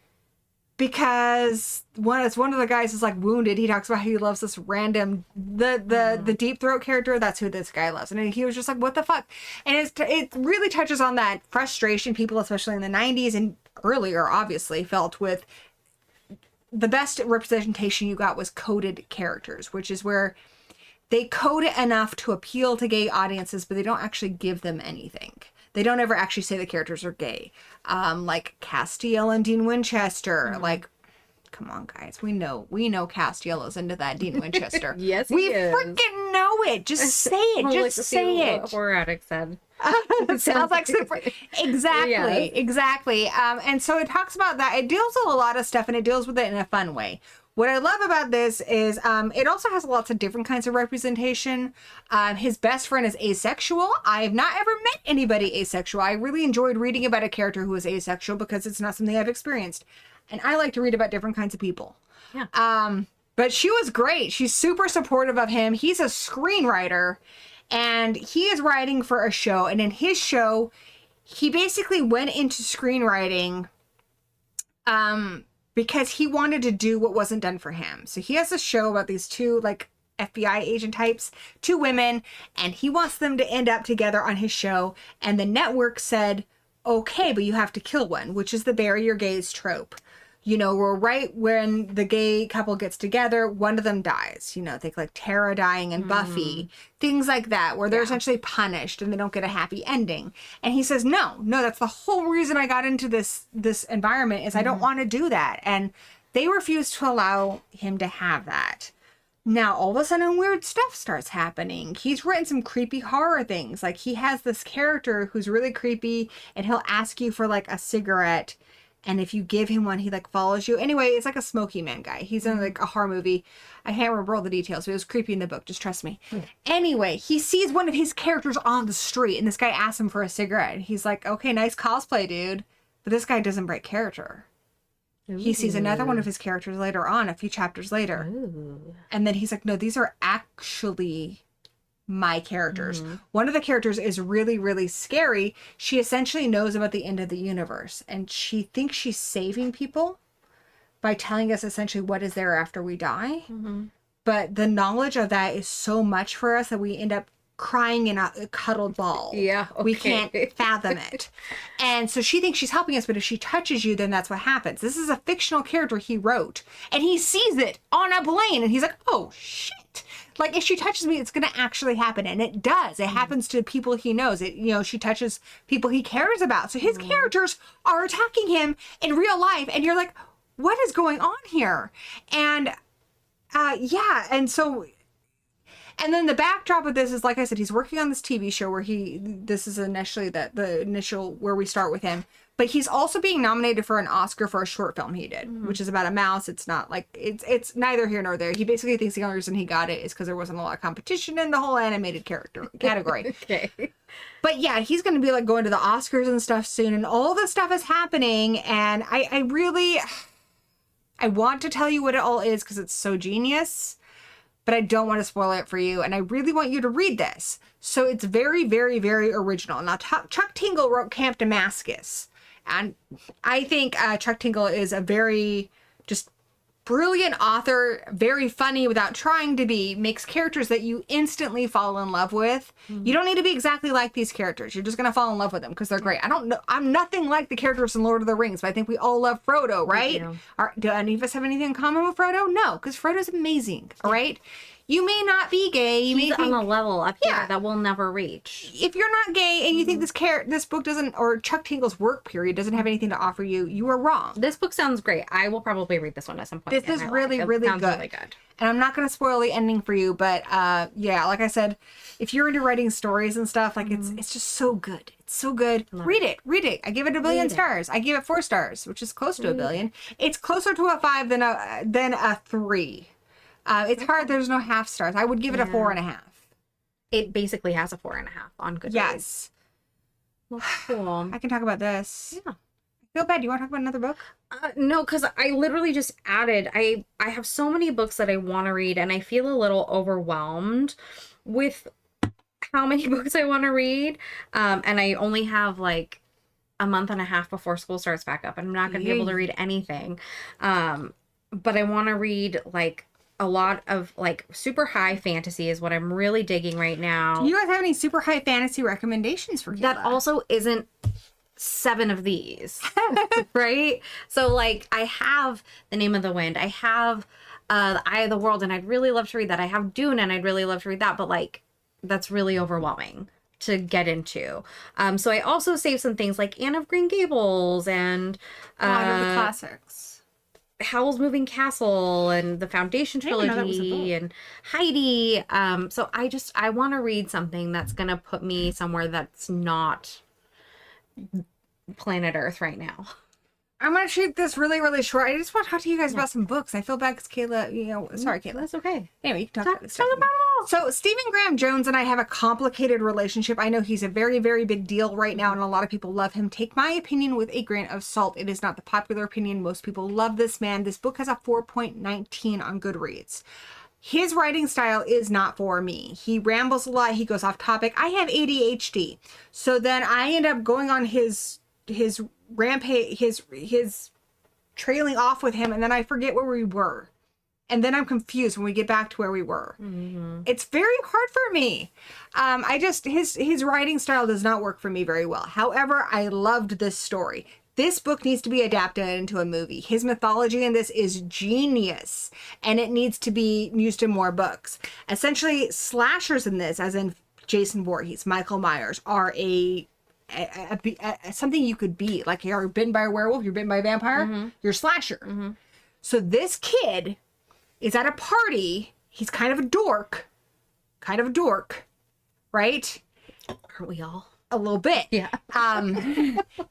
because one of the guys is like wounded. He talks about how he loves this random, the Deep Throat character. That's who this guy loves. And he was just like, what the fuck? And it really touches on that frustration people, especially in the 90s and earlier, obviously, felt with the best representation you got was coded characters, which is where they code it enough to appeal to gay audiences, but they don't actually give them anything. They don't ever actually say the characters are gay. Like Castiel and Dean Winchester. Like, come on, guys. We know Castiel is into that Dean Winchester. Yes, we freaking know it. Just say it. Just say it. What Horror Addict said. It sounds like super. Exactly. Yes. Exactly. And so it talks about that. It deals with a lot of stuff, and it deals with it in a fun way. What I love about this is it also has lots of different kinds of representation. His best friend is asexual. I've not ever met anybody asexual. I really enjoyed reading about a character who is asexual because it's not something I've experienced. And I like to read about different kinds of people. Yeah. But she was great. She's super supportive of him. He's a screenwriter, and he is writing for a show. And in his show, he basically went into screenwriting because he wanted to do what wasn't done for him. So he has a show about these two like FBI agent types, two women, and he wants them to end up together on his show. And the network said, okay, but you have to kill one, which is the bury your gays trope. You know, we're right when the gay couple gets together, one of them dies. You know, think like Tara dying and Buffy, things like that, where they're essentially punished and they don't get a happy ending. And he says, no, that's the whole reason I got into this environment is I don't want to do that. And they refuse to allow him to have that. Now, all of a sudden, weird stuff starts happening. He's written some creepy horror things. Like, he has this character who's really creepy, and he'll ask you for, like, a cigarette. And if you give him one, he, like, follows you. Anyway, it's like a Smoky Man guy. He's in, like, a horror movie. I can't remember all the details, but it was creepy in the book. Just trust me. Anyway, he sees one of his characters on the street, and this guy asks him for a cigarette. And he's like, okay, nice cosplay, dude. But this guy doesn't break character. He sees another one of his characters later on, a few chapters later. Ooh. And then he's like, no, these are actually my characters. One of the characters is really, really scary. She essentially knows about the end of the universe. And she thinks she's saving people by telling us essentially what is there after we die. But the knowledge of that is so much for us that we end up crying in a cuddled ball. Yeah, okay. We can't fathom it. And so she thinks she's helping us, but if she touches you, then that's what happens. This is a fictional character he wrote, and he sees it on a plane, and he's like, oh, shit. Like, if she touches me, it's going to actually happen. And it does. It happens to people he knows. It, you know, she touches people he cares about. So his characters are attacking him in real life, and you're like, what is going on here? And, yeah, and so... And then the backdrop of this is, like I said, he's working on this TV show where this is initially the initial where we start with him. But he's also being nominated for an Oscar for a short film he did, which is about a mouse. It's not like, it's neither here nor there. He basically thinks the only reason he got it is because there wasn't a lot of competition in the whole animated character category. Okay. But yeah, he's going to be like going to the Oscars and stuff soon. And all this stuff is happening. And I want to tell you what it all is because it's so genius. But I don't want to spoil it for you, and I really want you to read this. So it's very, very, very original. Now, Chuck Tingle wrote Camp Damascus, and I think Chuck Tingle is a very just brilliant author, very funny without trying to be, makes characters that you instantly fall in love with. You don't need to be exactly like these characters. You're just going to fall in love with them because they're great. I don't know. I'm nothing like the characters in Lord of the Rings, but I think we all love Frodo, right? Do any of us have anything in common with Frodo? No, because Frodo's amazing, all right? You may not be gay. You may He's think, on a level up here that we'll never reach. if you're not gay and you think this book doesn't, or Chuck Tingle's work period doesn't have anything to offer you, you are wrong. This book sounds great. I will probably read this one at some point. This is really, really good. Really good. And I'm not going to spoil the ending for you, but yeah, like I said, if you're into writing stories and stuff, like it's just so good. It's so good. Read it. I give it 1 billion stars. I give it 4 stars, which is close to 1 billion. It's closer to a 5 than a 3. It's hard. There's no half stars. I would give it a 4.5. It basically has a 4.5 on Goodreads. Yes. Well, cool. I can talk about this. Yeah. I feel bad. Do you want to talk about another book? No, because I literally just added, I have so many books that I want to read, and I feel a little overwhelmed with how many books I want to read. And I only have like a month and a half before school starts back up. I'm not going to be able to read anything. But I want to read like a lot of like super high fantasy is what I'm really digging right now. Do you guys have any super high fantasy recommendations for Kayla? That also isn't 7 of these, right? So like I have The Name of the Wind. I have The Eye of the World, and I'd really love to read that. I have Dune, and I'd really love to read that, but like that's really overwhelming to get into. So I also saved some things like Anne of Green Gables and a lot of the classics. Howl's Moving Castle and the Foundation trilogy and Heidi. So I want to read something that's going to put me somewhere that's not planet Earth right now. I'm going to shoot this really, really short. I just want to talk to you guys about some books. I feel bad because Kayla, sorry, Kayla. That's okay. Anyway, you can talk about this stuff. So Stephen Graham Jones and I have a complicated relationship. I know he's a very, very big deal right now, and a lot of people love him. Take my opinion with a grain of salt. It is not the popular opinion. Most people love this man. This book has a 4.19 on Goodreads. His writing style is not for me. He rambles a lot. He goes off topic. I have ADHD. So then I end up going on his rampage, his trailing off with him, and then I forget where we were. And then I'm confused when we get back to where we were. Mm-hmm. It's very hard for me. His writing style does not work for me very well. However, I loved this story. This book needs to be adapted into a movie. His mythology in this is genius, and it needs to be used in more books. Essentially, slashers in this, as in Jason Voorhees, Michael Myers, are something you could be. Like, you're bitten by a werewolf, you're bitten by a vampire, mm-hmm. you're a slasher. Mm-hmm. So this kid is at a party. He's kind of a dork, right? Aren't we all? A little bit. Yeah.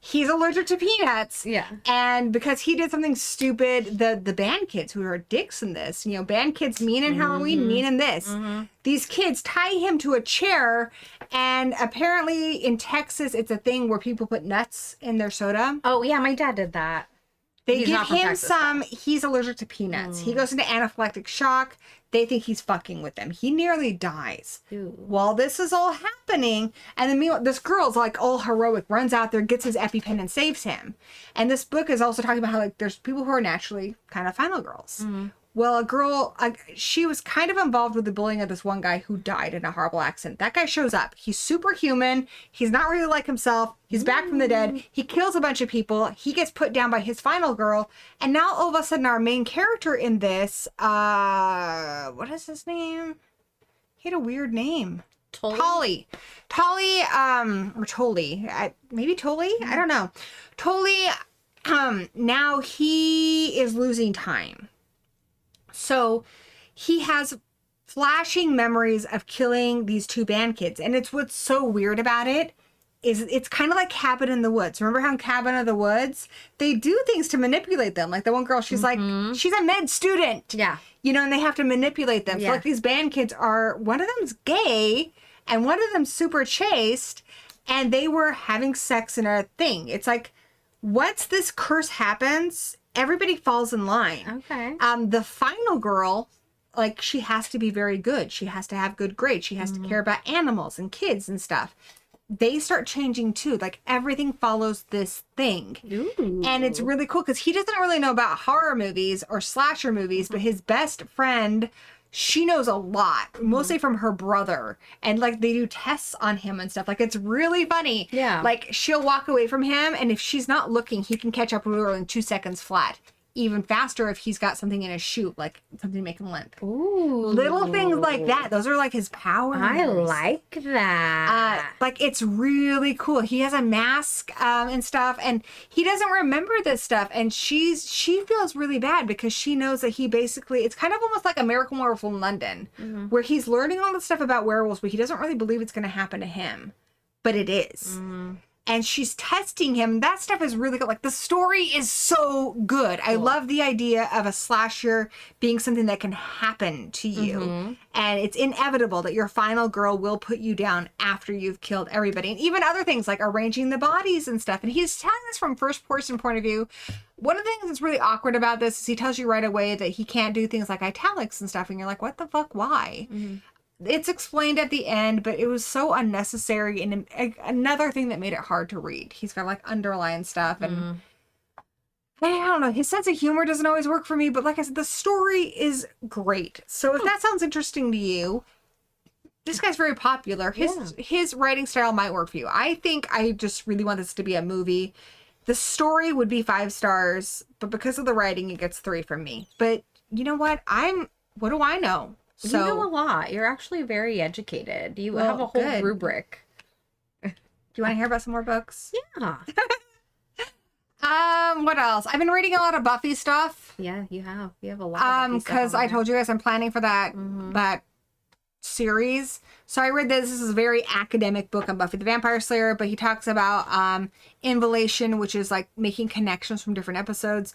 He's allergic to peanuts. Yeah. And because he did something stupid, the band kids who are dicks in this, band kids mean in Halloween, mm-hmm. mean in this. Mm-hmm. These kids tie him to a chair, and apparently in Texas, it's a thing where people put nuts in their soda. Oh, yeah, my dad did that. They give him some. He's allergic to peanuts. He goes into anaphylactic shock. They think he's fucking with them. He nearly dies. Ew. While this is all happening, and then meanwhile, this girl's like all heroic, runs out there, gets his EpiPen, and saves him. And this book is also talking about how like there's people who are naturally kind of final girls. Mm-hmm. Well, a girl, she was kind of involved with the bullying of this one guy who died in a horrible accident. That guy shows up. He's superhuman. He's not really like himself. He's back from the dead. He kills a bunch of people. He gets put down by his final girl. And now all of a sudden our main character in this, what is his name? He had a weird name. Tolly. Or Tolly. Maybe Tolly? I don't know. Tolly, now he is losing time. So he has flashing memories of killing these 2 band kids. And it's what's so weird about it is it's kind of like Cabin in the Woods. Remember how in Cabin in the Woods, they do things to manipulate them. Like the one girl, she's mm-hmm. like, she's a med student. Yeah. And they have to manipulate them. Yeah. So like these band kids one of them's gay and one of them's super chaste, and they were having sex in a thing. It's like, once this curse happens, everybody falls in line. Okay. The final girl, like, she has to be very good. She has to have good grades. She has mm-hmm. to care about animals and kids and stuff. They start changing too. Like, everything follows this thing. Ooh. And it's really cool because he doesn't really know about horror movies or slasher movies, mm-hmm. but his best friend, she knows a lot, mm-hmm. mostly from her brother. And like they do tests on him and stuff. Like, it's really funny. Yeah. Like, she'll walk away from him, and if she's not looking, he can catch up with her in 2 seconds flat. Even faster if he's got something in his chute, like something to make him limp. Ooh. Little things like that. Those are like his powers. I like that. Like, it's really cool. He has a mask and stuff, and he doesn't remember this stuff. And she feels really bad because she knows that he basically, it's kind of almost like American Werewolf in London, mm-hmm. where he's learning all this stuff about werewolves, but he doesn't really believe it's going to happen to him. But it is. Mm-hmm. And she's testing him. That stuff is really good. Like, the story is so good. Cool. I love the idea of a slasher being something that can happen to you. Mm-hmm. And it's inevitable that your final girl will put you down after you've killed everybody. And even other things like arranging the bodies and stuff. And he's telling this from first person point of view. One of the things that's really awkward about this is he tells you right away that he can't do things like italics and stuff. And you're like, what the fuck? Why? Mm-hmm. it's explained at the end, but it was so unnecessary, and another thing that made it hard to read. He's got like underlined stuff, and I don't know, his sense of humor doesn't always work for me, but like I said, the story is great. So if that sounds interesting to you, this guy's very popular. His writing style might work for you. I think I just really want this to be a movie. The story would be 5 stars, but because of the writing, it gets 3 from me. But you know what? What do I know? So, you know a lot. You're actually very educated. You have a whole rubric. Do you want to hear about some more books? Yeah. What else? I've been reading a lot of Buffy stuff. Yeah, you have. You have a lot of Buffy stuff because I told you guys I'm planning for that series. So I read this. This is a very academic book on Buffy the Vampire Slayer, but he talks about involation, which is like making connections from different episodes.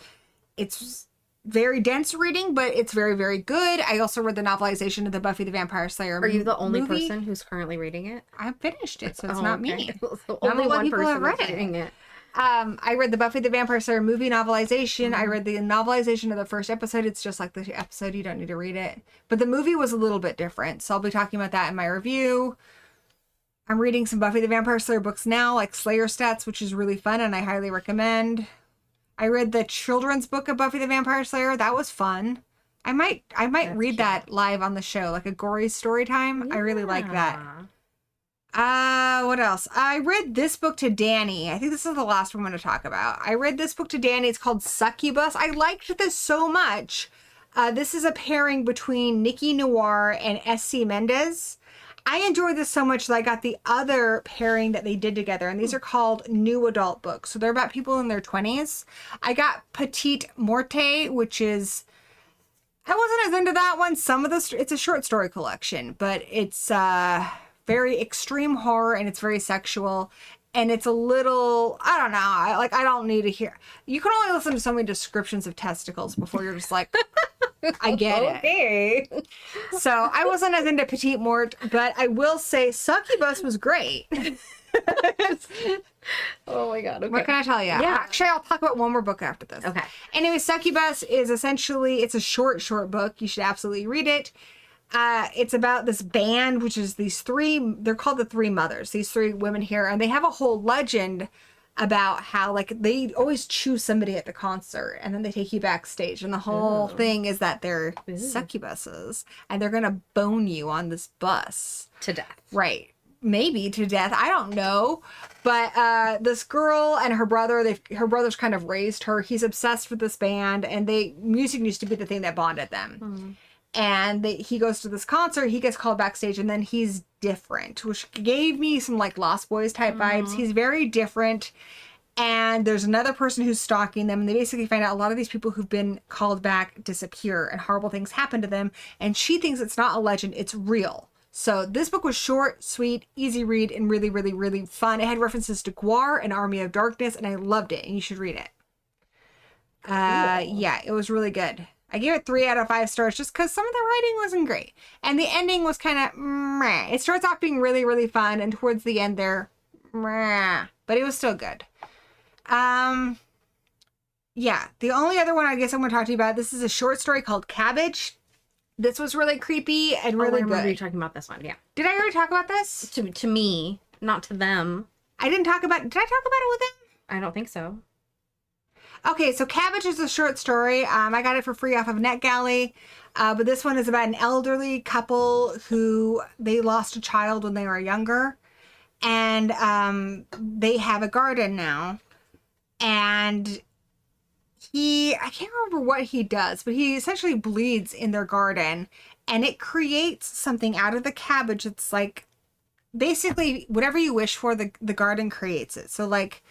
It's very dense reading, but it's very, very good. I also read the novelization of the Buffy the Vampire Slayer movie. Are you the only movie. person who's currently reading it? I finished it, so it's not me. So only one person is reading it. I read the Buffy the Vampire Slayer movie novelization. I read the novelization of the first episode. It's just like the episode. You don't need to read it. But the movie was a little bit different. So I'll be talking about that in my review. I'm reading some Buffy the Vampire Slayer books now, like Slayer Stats, which is really fun and I highly recommend. I read the children's book of Buffy the Vampire Slayer. That was fun. I might read that live on the show, like a gory story time. I really like that. What else? I read this book to Danny. I think this is the last one I'm going to talk about. I read this book to Danny. It's called Succubus. I liked this so much. This is a pairing between Nikki Noir and S.C. Mendez. I enjoyed this so much that I got the other pairing that they did together, and these are called new adult books. So they're about people in their 20s. I got Petite Morte, which is, I wasn't as into that one. Some of the, it's a short story collection, but it's very extreme horror and it's very sexual. And it's a little, I don't know, I don't need to hear. You can only listen to so many descriptions of testicles before you're just like, I get it. Okay. So I wasn't as into Petite Mort, but I will say Succubus was great. Oh my god. Okay. What can I tell you? Yeah. Actually, I'll talk about one more book after this. Okay. Anyway, Succubus is essentially, it's a short book. You should absolutely read it. It's about this band, which is these 3, they're called the 3 mothers, these 3 women here, and they have a whole legend about how, like, they always choose somebody at the concert and then they take you backstage, and the whole thing is that they're succubuses and they're gonna bone you on this bus to death. Right. Maybe to death. I don't know. But this girl and her brother, her brother's kind of raised her. He's obsessed with this band, and music used to be the thing that bonded them. And he goes to this concert, he gets called backstage, and then he's different, which gave me some like Lost Boys type vibes. He's very different, and there's another person who's stalking them, and they basically find out a lot of these people who've been called back disappear, and horrible things happen to them, and she thinks it's not a legend, it's real. So this book was short, sweet, easy read, and really, really, really fun. It had references to Gwar and Army of Darkness, and I loved it, and you should read it. Yeah, it was really good. I gave it 3 out of 5 stars just because some of the writing wasn't great. And the ending was kind of meh. It starts off being really, really fun, and towards the end there, meh. But it was still good. Yeah, the only other one I guess I'm going to talk to you about, this is a short story called Cabbage. This was really creepy and really I remember good. you talking about this one, yeah. Did I already talk about this? To me, not to them. Did I talk about it with them? I don't think so. Okay, so Cabbage is a short story. I got it for free off of NetGalley. But this one is about an elderly couple who they lost a child when they were younger. And they have a garden now. And I can't remember what he does, but he essentially bleeds in their garden. And it creates something out of the cabbage. It's like, basically, whatever you wish for, the garden creates it. So like,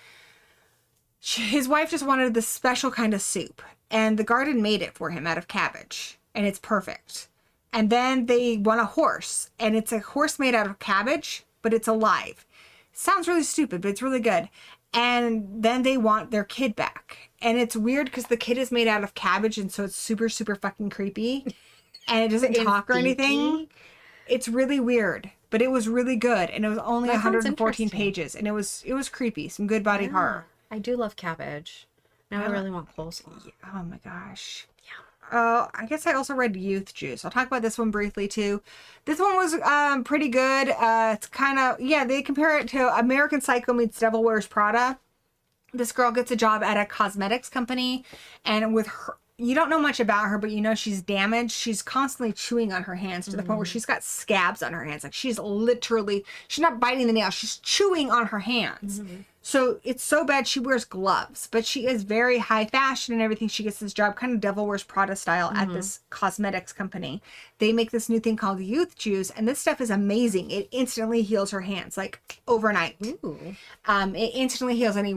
his wife just wanted this special kind of soup, and the garden made it for him out of cabbage, and it's perfect. And then they want a horse, and it's a horse made out of cabbage, but it's alive. Sounds really stupid, but it's really good. And then they want their kid back, and it's weird because the kid is made out of cabbage, and so it's super, super fucking creepy, and it doesn't talk or anything. It's really weird, but it was really good, and it was only 114 pages, and it was creepy. Some good body horror. I do love cabbage. Now I really want coleslaw. Yeah. Oh my gosh. Yeah. I guess I also read Youth Juice. I'll talk about this one briefly too. This one was pretty good. It's kind of, yeah, they compare it to American Psycho meets Devil Wears Prada. This girl gets a job at a cosmetics company, and with her, you don't know much about her, but you know she's damaged. She's constantly chewing on her hands to the point where she's got scabs on her hands. Like she's not biting the nail, she's chewing on her hands. So it's so bad she wears gloves, but she is very high fashion and everything. She gets this job, kind of Devil Wears Prada style, at this cosmetics company. They make this new thing called Youth Juice, and this stuff is amazing. It instantly heals her hands, like overnight. Ooh. It instantly heals any,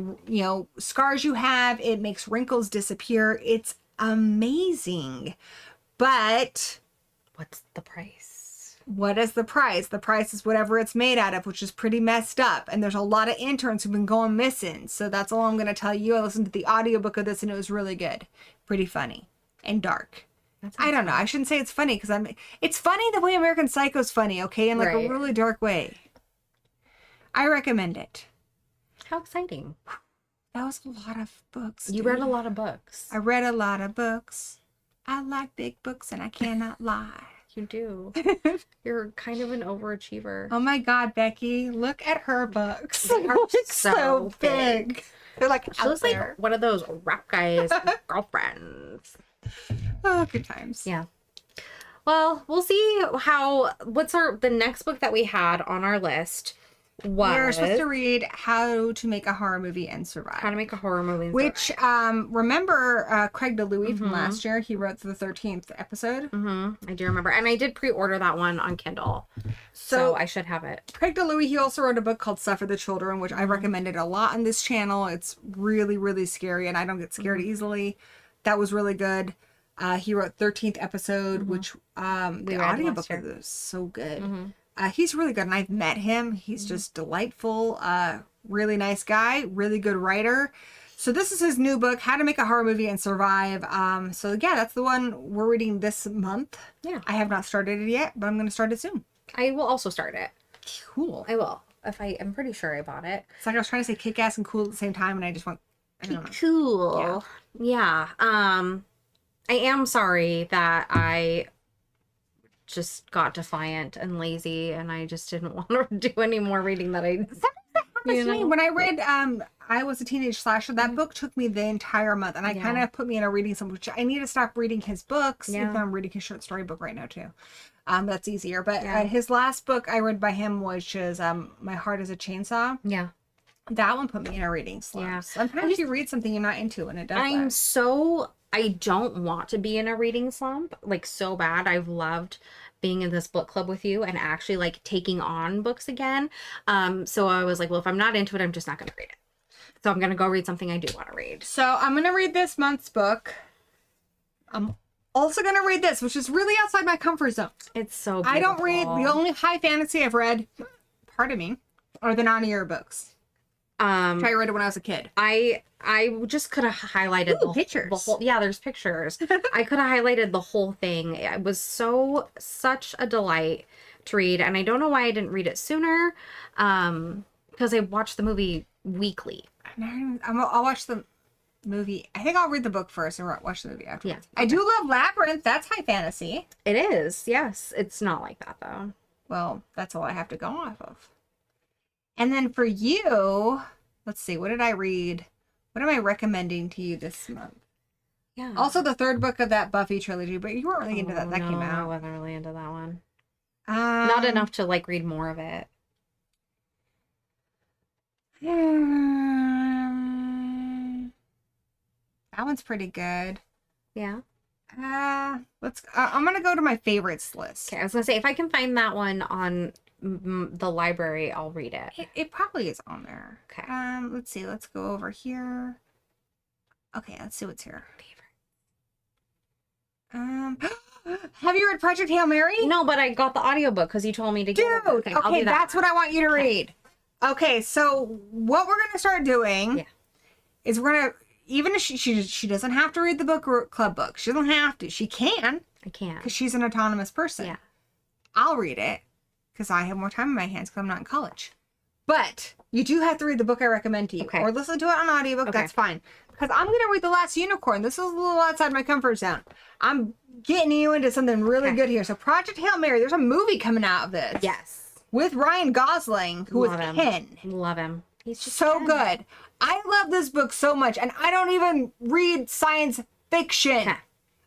scars you have. It makes wrinkles disappear. It's amazing. But What's the price? what is the price? The price is whatever it's made out of, which is pretty messed up. And there's a lot of interns who've been going missing. So that's all I'm going to tell you. I listened to the audiobook of this and it was really good. Pretty funny and dark. I don't know. I shouldn't say it's funny because it's funny the way American Psycho's funny, okay? In like a really dark way. I recommend it. How exciting. That was a lot of books. You read a lot of books. I read a lot of books. I like big books and I cannot lie. You do. You're kind of an overachiever. Oh my God, Becky, look at her books. They are so big. They're like She out looks there. like one of those rap guys with girlfriends. Oh, good times. Yeah. Well, we'll see what's the next book that we had on our list was We're supposed to read How to Make a Horror Movie and Survive. How to Make a Horror Movie and Which, remember Craig DiLouie from last year? He wrote the 13th episode. I do remember. And I did pre-order that one on Kindle. So I should have it. Craig DiLouie, he also wrote a book called Suffer the Children, which I recommended a lot on this channel. It's really, really scary, and I don't get scared easily. That was really good. He wrote 13th episode, which the audiobook of this is so good. He's really good, and I've met him. He's just delightful, really nice guy, really good writer. So this is his new book, How to Make a Horror Movie and Survive. So yeah, that's the one we're reading this month. Yeah. I have not started it yet, but I'm going to start it soon. I will also start it. Cool. I will. I'm pretty sure I bought it. It's like I was trying to say kick-ass and cool at the same time, and I just went, I don't know. Cool. Yeah. I am sorry that I just got defiant and lazy and I just didn't want to do any more reading that I You know? When I read I Was a Teenage Slasher, that book took me the entire month, and I kind of put me in a reading slump, which I need to stop reading his books, even though I'm reading his short story book right now too. That's easier. But his last book I read by him was My Heart is a Chainsaw. Yeah. That one put me in a reading slump. Yeah. Sometimes you read something you're not into and it does I don't want to be in a reading slump, like so bad. I've loved being in this book club with you and actually like taking on books again. So I was like, well, if I'm not into it, I'm just not going to read it. So I'm going to go read something I do want to read. So I'm going to read this month's book. I'm also going to read this, which is really outside my comfort zone. It's so beautiful. I don't read, the only high fantasy I've read, pardon me, are the Narnia books. Which I read it when I was a kid. I just could have highlighted the whole. Yeah, there's pictures. I could have highlighted the whole thing. It was such a delight to read, and I don't know why I didn't read it sooner. Because I watched the movie weekly. I'll watch the movie. I think I'll read the book first and watch the movie afterwards. Yeah, okay. I do love Labyrinth. That's high fantasy. It is. Yes, it's not like that though. Well, that's all I have to go off of. And then for you, let's see, what did I read? What am I recommending to you this month? Yeah. Also the third book of that Buffy trilogy, but you weren't really into that. That came out. I wasn't really into that one. Not enough to like read more of it. That one's pretty good. Yeah. I'm gonna go to my favorites list. Okay, I was gonna say if I can find that one on the library, I'll read it. It probably is on there. Okay. Let's see. Let's go over here. Okay, let's see what's here. Have you read Project Hail Mary? No, but I got the audiobook because you told me to get it. Okay, that's what I want you to read. Okay, so what we're gonna start doing is we're gonna, even if she doesn't have to read the book club book. She doesn't have to. She can. I can't. Because she's an autonomous person. Yeah. I'll read it because I have more time in my hands because I'm not in college. But you do have to read the book I recommend to you. Okay. Or listen to it on audiobook. Okay. That's fine. Because I'm going to read The Last Unicorn. This is a little outside my comfort zone. I'm getting you into something really good here. So Project Hail Mary, there's a movie coming out of this. Yes. With Ryan Gosling, who was Love him. Ken. Love him. He's just So Ken. good. I love this book so much. And I don't even read science fiction.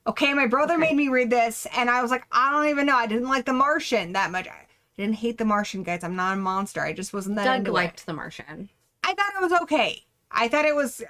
Okay, my brother made me read this. And I was like, I don't even know. I didn't like The Martian that much. I didn't hate The Martian, guys. I'm not a monster. I just wasn't that into Doug liked it. The Martian. I thought it was okay. I thought it was,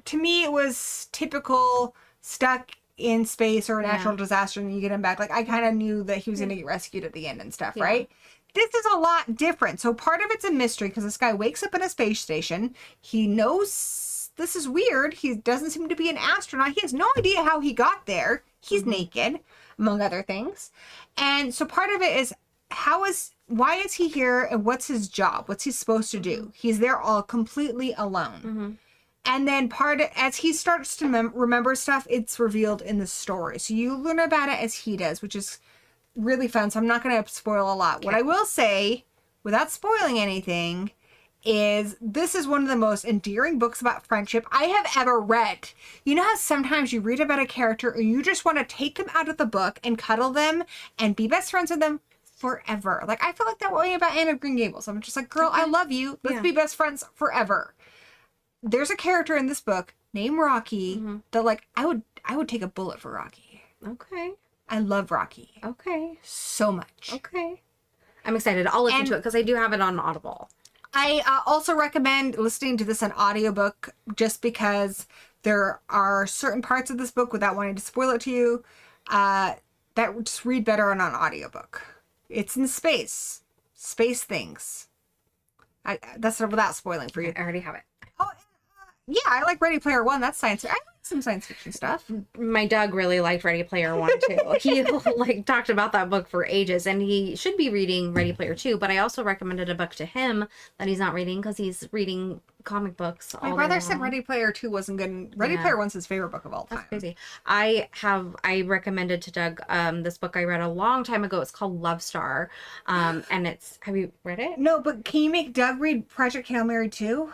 to me, it was typical stuck in space or a natural disaster and you get him back. Like, I kind of knew that he was going to get rescued at the end and stuff, right? This is a lot different. So part of it's a mystery because this guy wakes up in a space station. He knows this is weird. He doesn't seem to be an astronaut. He has no idea how he got there. He's naked, among other things. And so part of it is why is he here and what's his job? What's he supposed to do? He's there all completely alone. And then as he starts to remember stuff, it's revealed in the story. So you learn about it as he does, which is really fun. So I'm not going to spoil a lot. What I will say, without spoiling anything, is this is one of the most endearing books about friendship I have ever read. You know how sometimes you read about a character and you just want to take them out of the book and cuddle them and be best friends with them forever. Like, I feel like that way about Anne of Green Gables. I'm just like, girl, I love you. Let's be best friends forever. There's a character in this book named Rocky that, like, I would take a bullet for Rocky. Okay. I love Rocky. Okay. So much. Okay. I'm excited. I'll listen to it because I do have it on Audible. I also recommend listening to this on audiobook just because there are certain parts of this book, without wanting to spoil it to you, that just read better on an audiobook. It's in space. Space things. That's without spoiling for you. I already have it. Oh, yeah, I like Ready Player One. That's science. I like some science fiction stuff. My Doug really liked Ready Player One too. He like talked about that book for ages, and he should be reading Ready Player Two. But I also recommended a book to him that he's not reading because he's reading comic books. My brother said Ready Player Two wasn't good. Ready Player One's his favorite book of all time. That's crazy. I recommended to Doug this book I read a long time ago. It's called Love Star, and it's. Have you read it? No, but can you make Doug read Project Hail Mary too?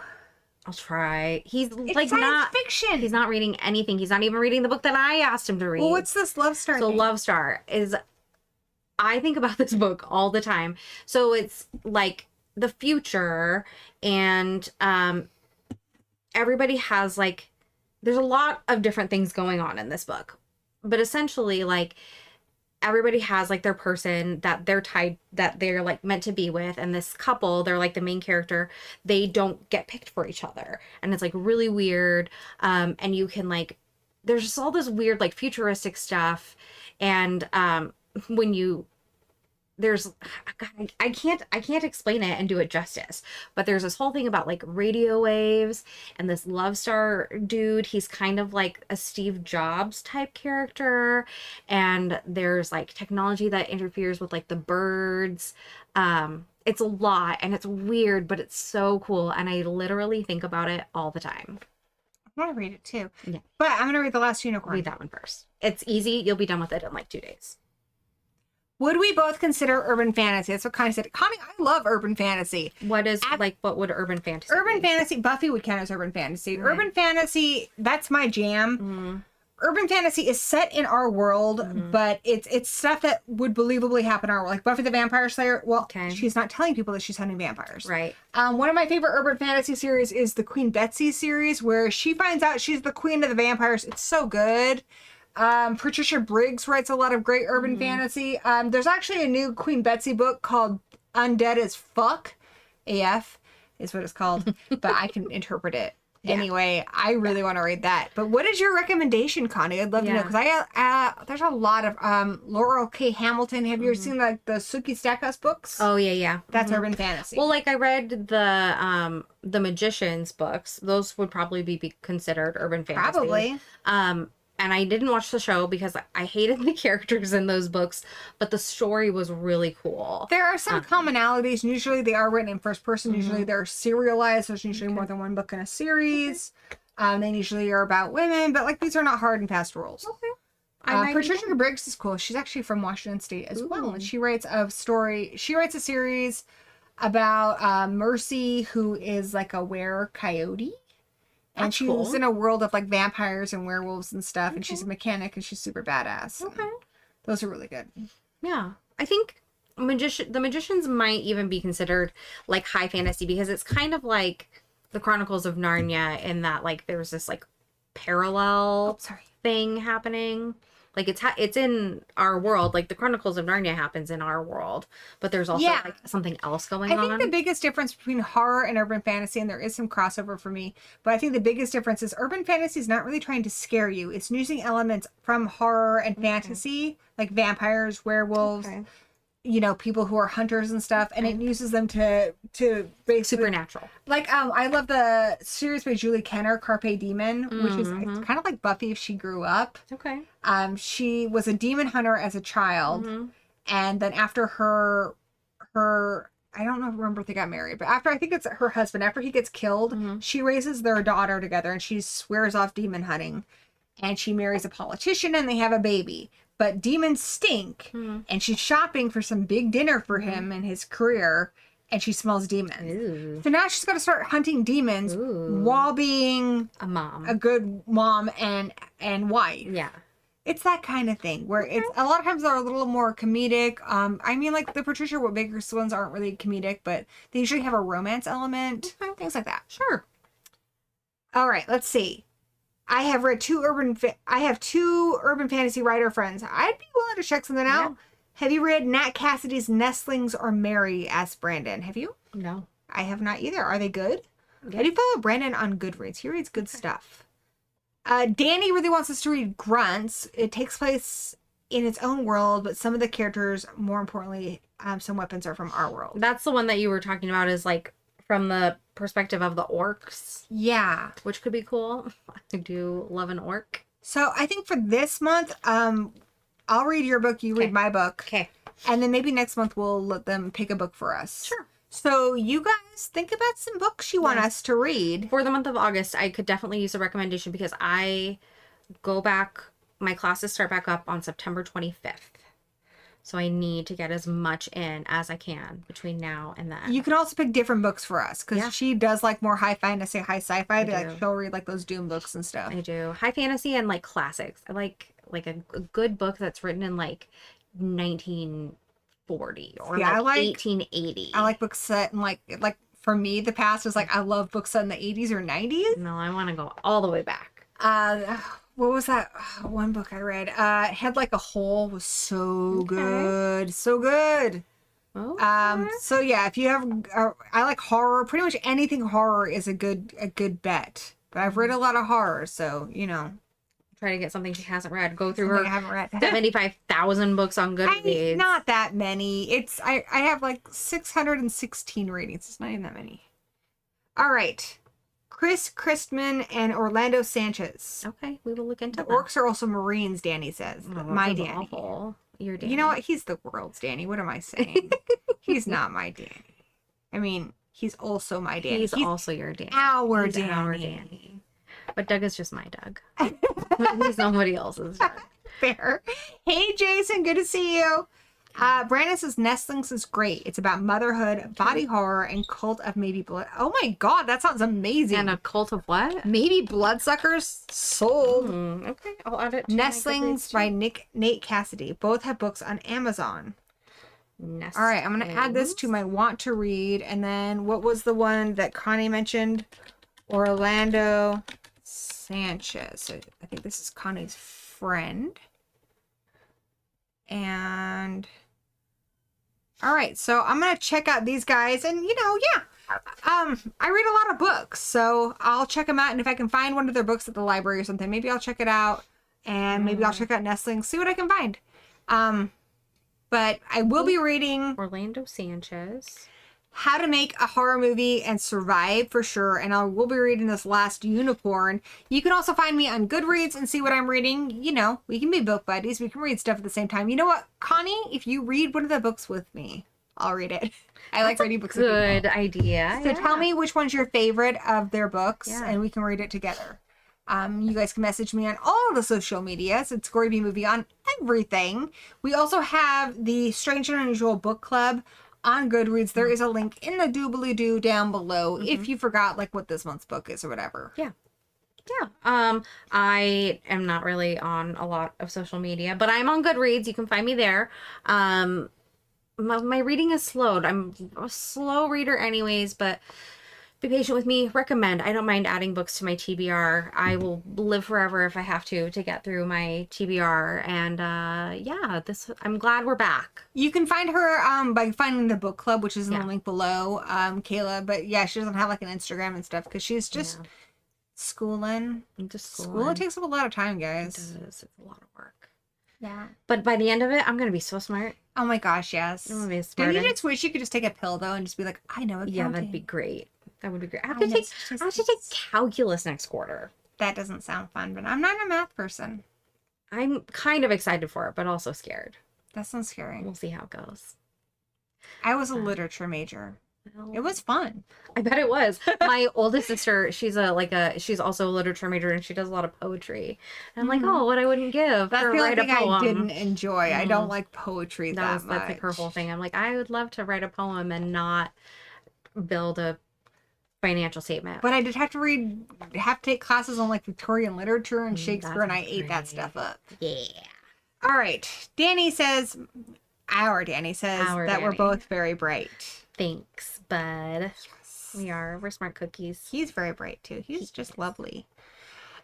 I'll try. He's It's like science not fiction. He's not reading anything. He's not even reading the book that I asked him to read. Well, what's this Love Star? So thing? Love Star is, I think about this book all the time. So it's like the future, and everybody has like, there's a lot of different things going on in this book, but essentially like everybody has like their person that they're like meant to be with, and this couple, they're like the main character, they don't get picked for each other, and it's like really weird. And you can like, there's just all this weird like futuristic stuff, and when you there's God, I can't explain it and do it justice, but there's this whole thing about like radio waves and this Love Star dude. He's kind of like a Steve Jobs type character, and there's like technology that interferes with like the birds. It's a lot and it's weird, but it's so cool, and I literally think about it all the time. I want to read it too. Yeah. But I'm going to read The Last Unicorn. Read that one first. It's easy. You'll be done with it in like 2 days. Would we both consider urban fantasy? That's what Connie said. Connie, I love urban fantasy. What is what would urban fantasy Urban be? fantasy, Buffy would count as urban fantasy. Right. Urban fantasy, that's my jam. Urban fantasy is set in our world, but it's stuff that would believably happen in our world. Like Buffy the Vampire Slayer, well, she's not telling people that she's hunting vampires. Right. One of my favorite urban fantasy series is the Queen Betsy series, where she finds out she's the queen of the vampires. It's so good. Patricia Briggs writes a lot of great urban fantasy. There's actually a new Queen Betsy book called Undead as Fuck. AF is what it's called, but I can interpret it. Yeah. Anyway, I really want to read that. But what is your recommendation, Connie? I'd love to know, because there's a lot of Laurel K. Hamilton. Have you ever seen like the Sookie Stackhouse books? Oh yeah. That's urban fantasy. Well, like I read the Magicians books. Those would probably be considered urban fantasy. Probably. And I didn't watch the show because I hated the characters in those books, but the story was really cool. There are some commonalities, and usually they are written in first person. Usually they're serialized. There's usually more than one book in a series. They usually are about women, but like these are not hard and fast rules. Okay. Patricia Briggs is cool. She's actually from Washington State as well, and she writes a series about Mercy, who is like a were-coyote. And That's she's cool. in a world of like vampires and werewolves and stuff. And she's a mechanic and she's super badass. Okay. Those are really good. Yeah. I think the Magicians might even be considered like high fantasy because it's kind of like the Chronicles of Narnia in that like there's this like parallel thing happening. Like it's in our world. Like the Chronicles of Narnia happens in our world, but there's also like something else going on. I think the biggest difference between horror and urban fantasy, and there is some crossover for me, but I think the biggest difference is urban fantasy is not really trying to scare you. It's using elements from horror and fantasy, like vampires, werewolves, you know, people who are hunters and stuff, and it uses them to basically supernatural. Like I love the series by Julie Kenner, Carpe Demon, which is it's kind of like Buffy if she grew up. Okay. She was a demon hunter as a child, and then after her I don't remember if they got married, but after I think it's her husband, after he gets killed, she raises their daughter together and she swears off demon hunting, and she marries a politician and they have a baby. But demons stink, and she's shopping for some big dinner for him and his career, and she smells demons. Ooh. So now she's got to start hunting demons while being A mom. a good mom and wife. Yeah. It's that kind of thing where it's a lot of times they're a little more comedic. I mean, like the Patricia Whitbaker's ones aren't really comedic, but they usually have a romance element, things like that. Sure. All right, let's see. I have read two urban fantasy writer friends. I'd be willing to check something out. Yeah. Have you read Nat Cassidy's Nestlings or Mary? Asked Brandon. Have you? No. I have not either. Are they good? Yeah. I do follow Brandon on Goodreads. He reads good stuff. Danny really wants us to read Grunts. It takes place in its own world, but some of the characters, more importantly, some weapons are from our world. That's the one that you were talking about is like from the perspective of the orcs. Yeah. Which could be cool. I do love an orc. So I think for this month, I'll read your book, you read my book. Okay. And then maybe next month we'll let them pick a book for us. Sure. So you guys think about some books you want us to read. For the month of August, I could definitely use a recommendation because I go back, my classes start back up on September 25th. So I need to get as much in as I can between now and then. You can also pick different books for us because she does like more high fantasy, high sci-fi. Like she'll read like those Doom books and stuff. I do. High fantasy and like classics. I like a good book that's written in like 1940 or like 1880. I like books set in like for me the past is like I love books set in the 80s or 90s. No, I want to go all the way back. What was that one book I read? Head Like a Hole was so good. So good. Okay. So yeah, if you have I like horror, pretty much anything horror is a good bet. But I've read a lot of horror, so you know. Try to get something she hasn't read. Go through her I haven't read 75,000 books on Goodreads. Not that many. It's I have like 616 ratings. It's not even that many. All right. Chris Christman and Orlando Sanchez. Okay, we will look into The orcs are also Marines, Danny says. My Danny. Awful. Your Danny. You know what? He's the world's Danny. What am I saying? He's not my Danny. I mean, he's also my Danny. He's also your Danny. Our He's Danny. our Danny. But Doug is just my Doug. He's nobody else's Doug. Fair. Hey, Jason. Good to see you. Brandon says Nestlings is great. It's about motherhood, body horror, and cult of maybe blood. Oh my god, that sounds amazing. And a cult of what? Maybe bloodsuckers sold. Okay, I'll add it to Nestlings by Nate Cassidy. Both have books on Amazon. Nestlings. All right, I'm going to add this to my want to read. And then what was the one that Connie mentioned? Orlando Sanchez. So I think this is Connie's friend. And all right, so I'm gonna check out these guys, and I read a lot of books, so I'll check them out, and if I can find one of their books at the library or something, maybe I'll check it out, and maybe I'll check out Nestlings, see what I can find. But I will be reading Orlando Sanchez. How to Make a Horror Movie and Survive for sure, and I will be reading this Last Unicorn. You can also find me on Goodreads and see what I'm reading. You know, we can be book buddies. We can read stuff at the same time. You know what, Connie? If you read one of the books with me, I'll read it. I like reading books with people. Good idea. So tell me which one's your favorite of their books, and we can read it together. You guys can message me on all the social medias. It's Gory B Movie on everything. We also have the Strange and Unusual Book Club on Goodreads. There is a link in the doobly-doo down below if you forgot like what this month's book is or whatever. Yeah. I am not really on a lot of social media, but I'm on Goodreads. You can find me there. My reading is slowed. I'm a slow reader anyways, but be patient with me. Recommend. I don't mind adding books to my TBR. I will live forever if I have to get through my TBR. And I'm glad we're back. You can find her by finding the book club, which is in the link below, Kayla. But yeah, she doesn't have like an Instagram and stuff because she's just schooling. School takes up a lot of time, guys. It does. It's a lot of work. Yeah. But by the end of it, I'm going to be so smart. Oh my gosh, yes. I'm going to be smart. Don't you just wish you could just take a pill though and just be like, I know accounting. Yeah, that'd be great. That would be great. I have to take calculus next quarter. That doesn't sound fun, but I'm not a math person. I'm kind of excited for it, but also scared. That sounds scary. We'll see how it goes. I was a literature major. It was fun. I bet it was. My oldest sister, she's also a literature major, and she does a lot of poetry. And I'm like, oh, what I wouldn't give. That's the only thing a poem. I didn't enjoy. I don't like poetry that much. That's like her whole thing. I'm like, I would love to write a poem and not build a financial statement. But I did have to take classes on like Victorian literature and Shakespeare, and I ate that stuff up. Yeah. All right. Danny says that we're both very bright. Thanks, bud. Yes. We're smart cookies. He's very bright too. He's just lovely.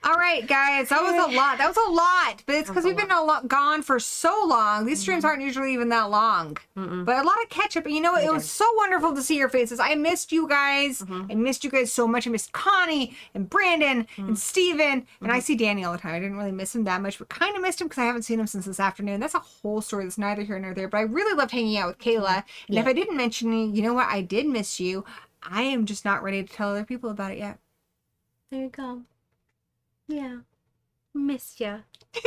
All right, guys, that was a lot. But it's because we've been gone for so long. These streams aren't usually even that long. But a lot of catch up. And you know what? It was so wonderful to see your faces. I missed you guys. I missed you guys so much. I missed Connie and Brandon and Steven. And I see Danny all the time. I didn't really miss him that much, but kind of missed him because I haven't seen him since this afternoon. That's a whole story that's neither here nor there. But I really loved hanging out with Kayla. And if I didn't mention you, you know what? I did miss you. I am just not ready to tell other people about it yet. There you go. Yeah. Miss ya. Do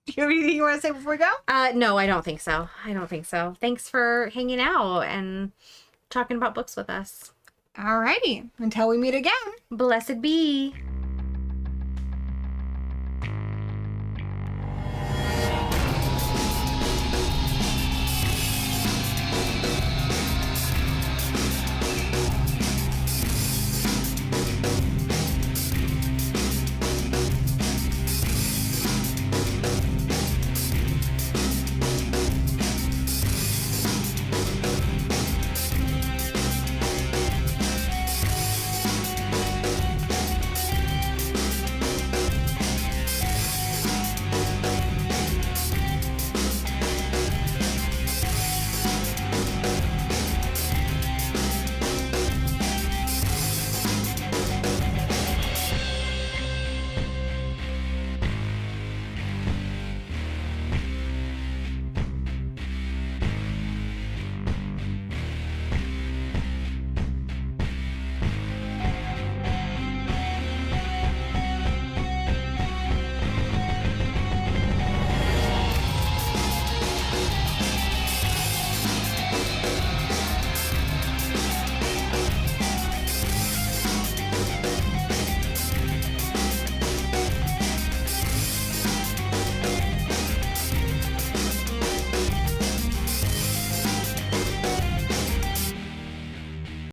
you have anything you want to say before we go? No, I don't think so. Thanks for hanging out and talking about books with us. Alrighty. Until we meet again. Blessed be.